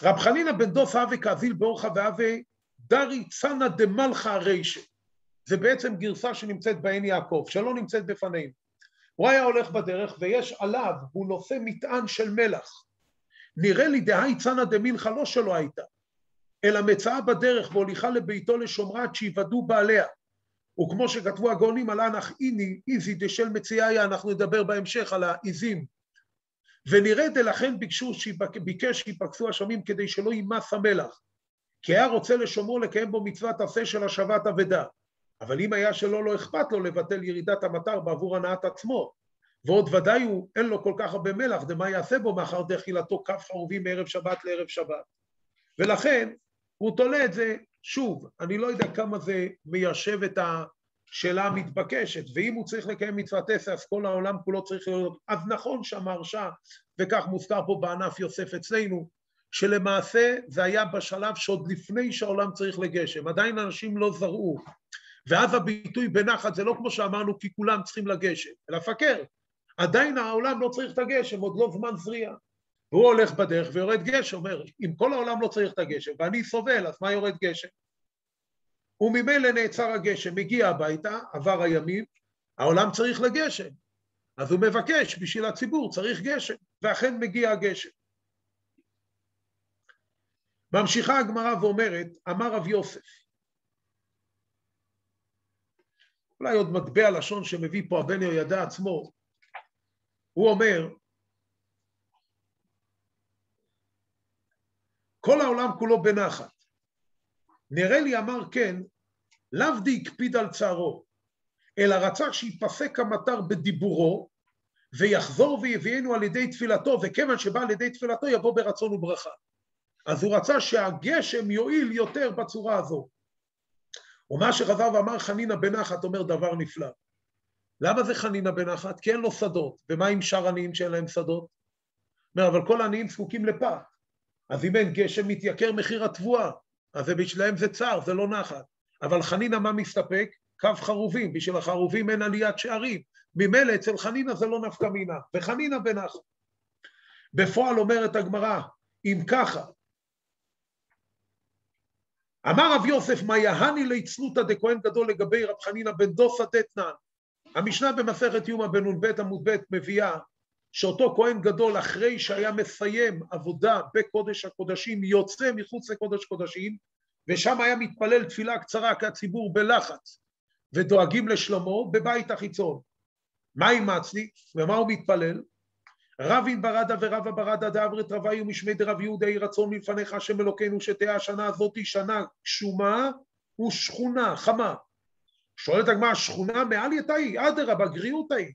רב חנינא בן דוסה אבי כאזיל באורחה ואבי דרי צנא דמלכא רישא. זה בעצם גרסה שנמצאת בעין יעקב, שלא נמצאת בפנינו. הוא היה הולך בדרך ויש עליו, הוא נושא מטען של מלח. נראה לי דהי צנא דמלכא לא שלא הייתה, אלא מצאה בדרך והוליכה לביתו לשומרת שיוודאו בעליה. וכמו שכתבו הגאונים על אנח איני, איזי דשל מציאיה, אנחנו נדבר בהמשך על העיזים. ונראה דלכן ביקש שיפקסו השמים כדי שלא יימס המלח. כי היה רוצה לשומרו לקיים בו מצוות עשה של השבת אבדה. אבל אם היה שלא לא אכפת לו לבטל ירידת המטר בעבור הנעת עצמו, ועוד ודאי הוא אין לו כל כך הרבה מלח, ומה יעשה בו מאחר דחילתו כף חרובים מערב שבת לערב שבת. ולכן הוא תולה את זה שוב, אני לא יודע כמה זה מיישב את השאלה המתבקשת, ואם הוא צריך לקיים מצוות עשה, אז כל העולם כולו צריך להיות, אז נכון שהמהרש"א, וכך מוזכר פה בענף יוסף אצלנו, שלמעשה זה היה בשלב שעוד לפני שהעולם צריך לגשם, עדיין אנשים לא זרעו, ואז הביטוי בנחת זה לא כמו שאמרנו כי כולם צריכים לגשם, אלא פקר, עדיין העולם לא צריך את הגשם, עוד לא זמן זריעה, והוא הולך בדרך ויורד גשם, אומר, אם כל העולם לא צריך את הגשם, ואני סובל, אז מה יורד גשם? וממילא נעצר הגשם, מגיע הביתה, עבר הימים, העולם צריך לגשם, אז הוא מבקש בשביל הציבור, צריך גשם, ואכן מגיע הגשם. ממשיכה הגמרא ואומרת, אמר רב יוסף, אולי עוד מטבע לשון שמביא פה הבן יהוידע עצמו, הוא אומר, כל העולם כולו בנחת. נראה לי אמר כן, לאו די הקפיד על צערו, אלא רצה שיפסק המטר בדיבורו, ויחזור ויביאנו על ידי תפילתו, וכיוון שבא על ידי תפילתו יבוא ברצון וברכה. אז הוא רצה שהגשם יועיל יותר בצורה הזו. ומה שחזר ואמר חנינא בנחת אומר דבר נפלא. למה זה חנינא בנחת? כי אין לו שדות. ומה עם שאר עניים שאין להם שדות? אומר, אבל כל העניים זקוקים לפת. אז אם אין גשם מתייקר מחיר התבואה. אז בשבילם זה צער, זה לא נחת. אבל חנינא מה מסתפק? קו חרובים. בשביל החרובים אין עליית שערים. ממילא אצל חנינא זה לא נפקא מינה. וחנינא בנחת. בפועל אומרת הגמרא, אם ככה, אמר רב יוסף, מה יהני ליצנותא דכהן גדול לגבי רב חנינא בן דוסא דתנן. המשנה במסכת יומא בנ"ב עמוד ב' מביאה שאותו כהן גדול אחרי שהיה מסיים עבודה בקודש הקודשים יוצא מחוץ לקודש קודשים ושם היה מתפלל תפילה קצרה כי הציבור בלחץ ודואגים לשלומו בבית החיצון. מה אימצני? ומה הוא מתפלל? רבין ברדה ורבה ברדה דאברת רבי ומשמי דרב יהודה יהי רצון מלפניך השם אלוקינו שתהיה השנה הזאת שנה גשומה ושכונה חמה. שואלת הגמרא, שכונה מעל יתאי, אדרבה גריעותא היא.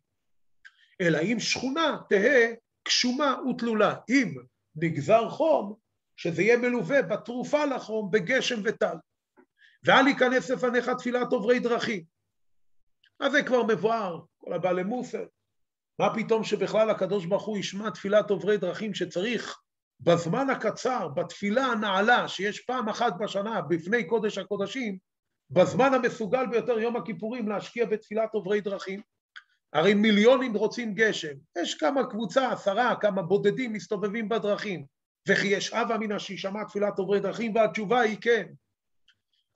אלא אם שכונה תהא גשומה ותלולה. אם נגזר חום, שזה יהיה מלווה בתרופה לחום, בגשם וטל. ואל ייכנס לפניך תפילת עוברי דרכים. אז זה כבר מבואר, כל הבעלי מוסר. מה פתאום שבכלל הקדוש ברוך הוא ישמע תפילת עוברי דרכים שצריך בזמן הקצר, בתפילה הנעלה שיש פעם אחת בשנה בפני קודש הקודשים, בזמן המסוגל ביותר יום הכיפורים להשקיע בתפילת עוברי דרכים. הרי מיליונים רוצים גשם, יש כמה קבוצה, 10, כמה בודדים מסתובבים בדרכים, וכי יש הווה מן שישמע תפילת עוברי דרכים, והתשובה היא כן.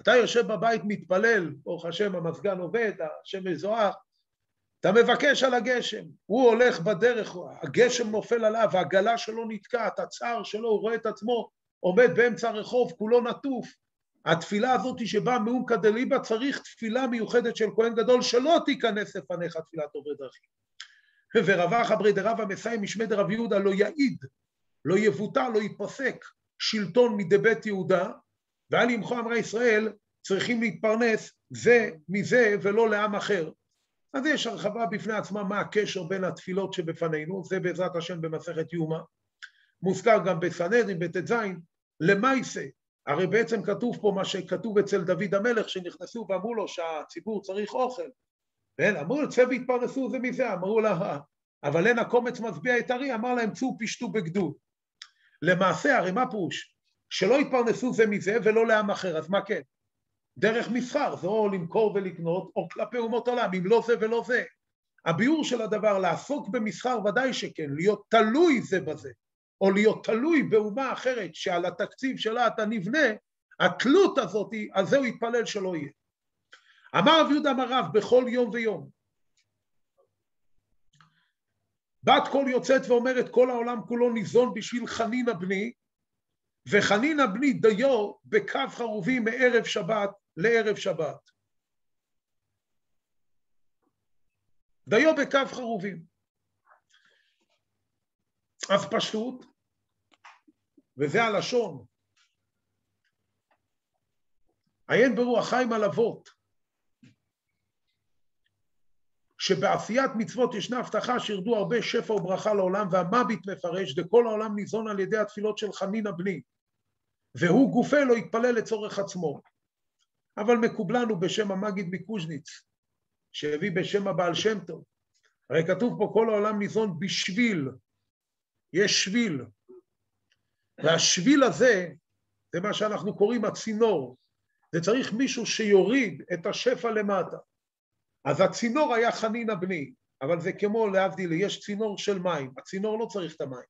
אתה יושב בבית מתפלל, ברוך השם המזגן עובד, השמש זוהר, אתה מבקש על הגשם, הוא הולך בדרך, הגשם נופל עליו, העגלה שלו נתקעת, הצער שלו, הוא רואה את עצמו, עומד באמצע הרחוב, כולו נטוף. התפילה הזאת שבאה מעומקא דליבא צריך תפילה מיוחדת של כהן גדול שלא תיכנס לפניך תפילת עוברי דרכים. ורבא חברי דרבא מסיים משמי דרב יהודה לא יעיד, לא יבוטל, לא ייפסק שלטון מדבית יהודה, ועל ימחו אמרה ישראל צריכים להתפרנס זה מזה ולא לעם אחר. אז יש הרחבה בפני עצמה מה הקשר בין התפילות שבפנינו, זה בעזרת השם במסכת יומא, מוזכר גם בסנהדרין בט"ז, למעשה, הרי בעצם כתוב פה מה שכתוב אצל דוד המלך שנכנסו ואמרו לו שהציבור צריך אוכל, אמרו צא והתפרנסו זה מזה, אמרו לה, אבל אין הקומץ מצביע את הרי, אמר להם צאו פשטו בגדוד. למעשה הרי מה פירוש? שלא התפרנסו זה מזה ולא לעם אחר, אז מה כן? דרך מסחר, זה או למכור ולקנות, או כלפי אומות עולם, אם לא זה ולא זה. הביאור של הדבר, לעסוק במסחר ודאי שכן, להיות תלוי זה בזה, או להיות תלוי באומה אחרת, שעל התקציב שלה אתה נבנה, התלות הזאת, אז זהו יתפלל שלא יהיה. אמר רב יהודה אמר רב, בכל יום ויום. בת קול יוצאת ואומרת, כל העולם כולו ניזון בשביל חנינא בני, וחנינא בני דיו בקו חרובים מערב שבת לערב שבת. דיו בקו חרובים. אז פשוט, וזה הלשון, עיין ברוח חיים על אבות, שבעשיית מצוות ישנה הבטחה שירדו הרבה שפע וברכה לעולם, והמביט מפרש, וכל העולם ניזון על ידי התפילות של חנינא בני, והוא גופה לא יתפלל לצורך עצמו. אבל מקובלנו בשם המגיד מקוז'ניץ, שהביא בשם הבעל שם טוב, הרי כתוב פה כל העולם ניזון בשביל, יש שביל, והשביל הזה, זה מה שאנחנו קוראים הצינור, זה צריך מישהו שיוריד את השפע למטה. אז הצינור היה חנינא בני, אבל זה כמו להבדיל, יש צינור של מים, הצינור לא צריך את המים,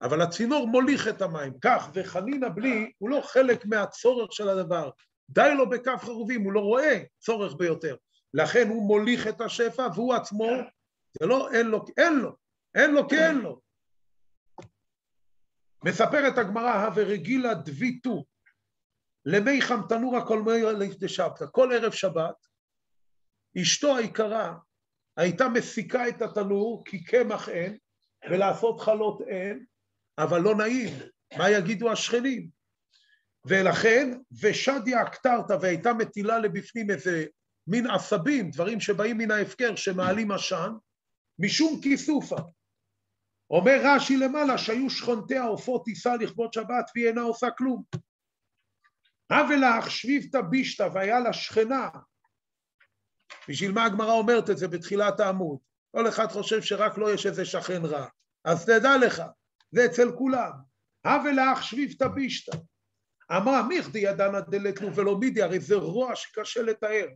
אבל הצינור מוליך את המים, כך, וחנינא בני הוא לא חלק מהצורך של הדבר, די לו בכף חרובים, הוא לא רואה צורך ביותר, לכן הוא מוליך את השפע, והוא עצמו, זה לא, אין לו כי אין לו. מספרת הגמרא, ורגילה דביתו, למי חמתנורה כל מאיר לשבתא, כל ערב שבת, אשתו היקרה הייתה מסיקה את התנור, כי קמח אין, ולעשות חלות אין, אבל לא נעים, מה יגידו השכנים? ולכן, ושדיה הקטרתה, והייתה מטילה לבפנים איזה מין עשבים, דברים שבאים מן ההפקר, שמעלים עשן, משום כיסופה. אומר רש"י למעלה, שהיו שכונתיה עופות טיסה לכבוד שבת, והיא אינה עושה כלום. הבלך שביבתא בישתא, והיה לה שכנה, בשביל מה הגמרא אומרת את זה בתחילת העמוד? כל אחד חושב שרק לא יש איזה שכן רע. אז תדע לך, זה אצל כולם. הבלך שביבתא בישתא. אמרה מיכדי ידענה דלתנו ולא מידי, הרי זה רוע שקשה לתאר.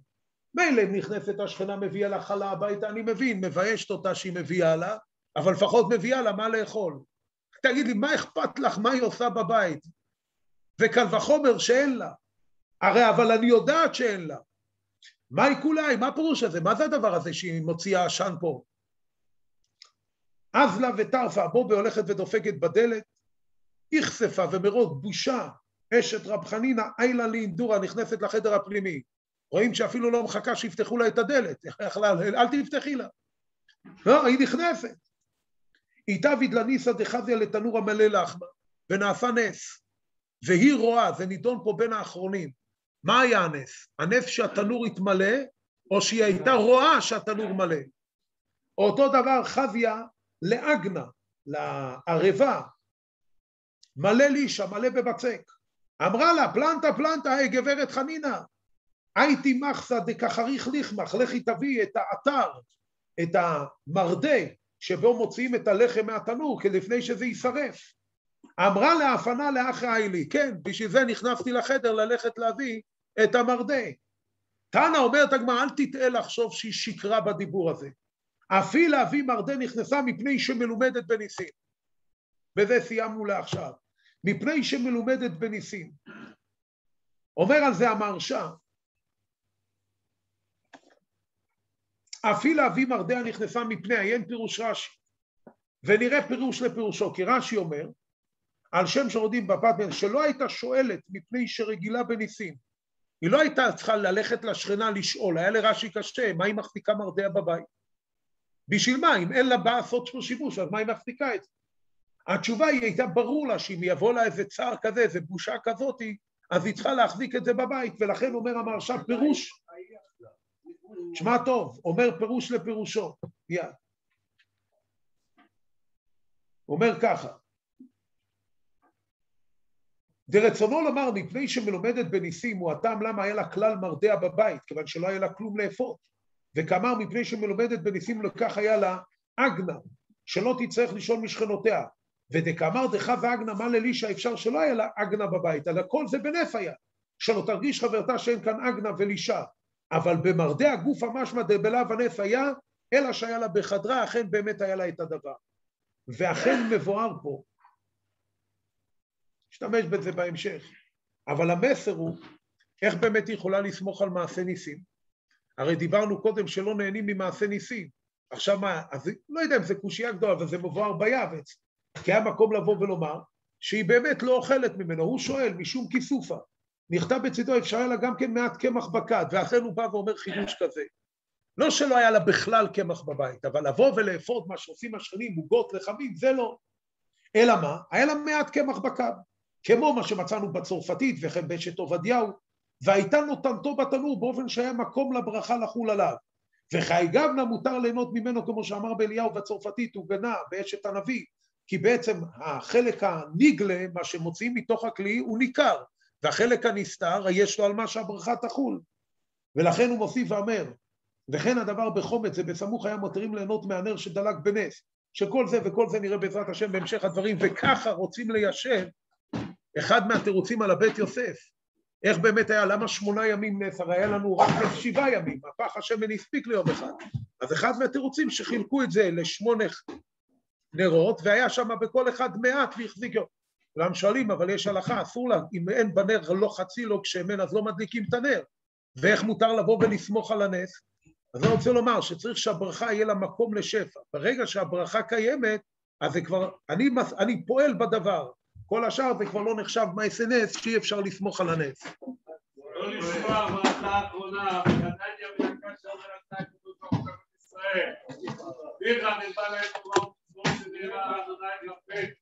מילא נכנסת השכנה מביאה לה חלה הביתה, אני מבין, מביישת אותה שהיא מביאה לה, אבל לפחות מביאה לה מה לאכול. תגיד לי, מה אכפת לך, מה היא עושה בבית? וקל וחומר שאין לה. הרי אבל אני יודעת שאין לה. מה היא כולה? מה הפירוש הזה? מה זה הדבר הזה שהיא מוציאה עשן פה? אז לה וטרפה, בובה הולכת ודופקת בדלת, איכספה ומרוב בושה, אשת רב חנינא, אילה לאינדורה, נכנסת לחדר הפנימי. רואים שאפילו לא מחכה שיפתחו לה את הדלת, אל תפתחי לה. לא, היא נכנסת. איתה וידלניסא דחזיה לתנור המלא לחמה, ונעשה נס. והיא רואה, זה נידון פה בין האחרונים. מה היה הנס? הנס שהתנור התמלא, או שהיא הייתה רואה שהתנור מלא. אותו דבר חזיה לאגנה, לערבה, מלא לישה, מלא בבצק. אמרה לה, פלנטה, היי גברת חנינא, הייתי מחסה דקחריך ליחמך, לכי תביא את האתר, את המרדה, שבו מוציאים את הלחם מהתנור, לפני שזה יישרף. אמרה להפנה לאחי לי, כן, בשביל זה נכנסתי לחדר ללכת להביא את המרדה. תנא אומרת הגמרא, אל תטעה לחשוב שהיא שקרה בדיבור הזה. אפילו להביא מרדה נכנסה מפני שמלומדת בניסים. בזה סיימנו לעכשיו. מפני שמלומדת בניסים. אומר על זה המהרש"א, אפילו להביא מרדה נכנסה מפני, עיין פירוש רש"י. ונראה פירוש לפירושו, כי רש"י אומר, על שם שרודים בפת, שלא הייתה שואלת מפני שרגילה בניסים. היא לא הייתה צריכה ללכת לשכנה לשאול, היה לרש"י קשה, מה היא מחזיקה מרדע בבית? בשביל מה? אם אין לה באה לעשות פה שיבוש, אז מה היא מחזיקה את זה? התשובה היא הייתה ברור לה שאם יבוא לה איזה צער כזה, איזה בושה כזאת, אז היא צריכה להחזיק את זה בבית, ולכן אומר המהרש"א פירוש, שמע טוב, אומר פירוש לפירושו, יד. אומר ככה, דרצונו לומר, מפני שמלומדת בניסים, הוא הטעם למה היה לה כלל מרדע בבית, כיוון שלא היה לה כלום לאפות. וכאמר, מפני שמלומדת בניסים, לכך היה לה אגנה, שלא תצטרך לשאול משכנותיה. ודכאמר דחז אגנה, מה ללישה אפשר שלא היה לה אגנה בבית, אלא כל זה בנף היה, שלא תרגיש חברתה שאין כאן אגנה ולישה. אבל במרדע גוף המשמע דבלה ונף היה, אלא שהיה לה בחדרה, אכן באמת היה לה את הדבר. ואכן מבואר פה, השתמש בזה בהמשך, אבל המסר הוא, איך באמת היא יכולה לסמוך על מעשה ניסים? הרי דיברנו קודם שלא נהנים ממעשה ניסים, עכשיו מה, אז לא יודע אם זה קושייה גדולה, אבל זה מבואר ביבץ, כי היה מקום לבוא ולומר, שהיא באמת לא אוכלת ממנו, הוא שואל משום כיסופה, נכתב בצדו אפשר היה לה גם כן מעט קמח בקד, ואכן הוא בא ואומר חידוש כזה, לא שלא היה לה בכלל קמח בבית, אבל לבוא ולאפות מה שעושים השכנים, מוגות, לחמים, זה לא, אלא מה? היה לה מעט קמח בקד, כמו מה שמצאנו בצרפתית וכן באשת עובדיהו, והייתה נותנתו בתנור באופן שהיה מקום לברכה לחול עליו. וחייגבנה מותר ליהנות ממנו, כמו שאמר באליהו בצרפתית, הוא גנה באשת הנביא, כי בעצם החלק הניגלה, מה שמוציאים מתוך הכלי, הוא ניכר, והחלק הנסתר, יש לו על מה שהברכה תחול. ולכן הוא מוסיף ואומר, וכן הדבר בחומץ, זה בסמוך היה מותרים ליהנות מהנר שדלק בנס, שכל זה וכל זה נראה בעזרת השם בהמשך הדברים, וככה רוצים ליישב אחד מהתירוצים על הבית יוסף. איך באמת היה, למה 8 ימים נס, הרי היה לנו רק 7 ימים, הפך השמן הספיק ליום אחד. אז אחד מהתירוצים שחילקו את זה ל8 נרות, והיה שם בכל אחד מעט והחזיק יום. למה שואלים, אבל יש הלכה, אסור לה, אם אין בנר לא חצי לא כשמן, אז לא מדליקים את הנר. ואיך מותר לבוא ולסמוך על הנס? אז אני רוצה לומר שצריך שהברכה יהיה לה מקום לשפע. ברגע שהברכה קיימת, אז זה כבר, אני פועל בדבר. כל השאר זה כבר לא נחשב מעשה נס, שאי אפשר לסמוך על הנס. לא לשמוע ברכה האחרונה, ונתניה מהקש שאומר אתה כתוב בחוק ישראל. בירה נבא להם תורה ומצוות שנראה אדוני כלפי.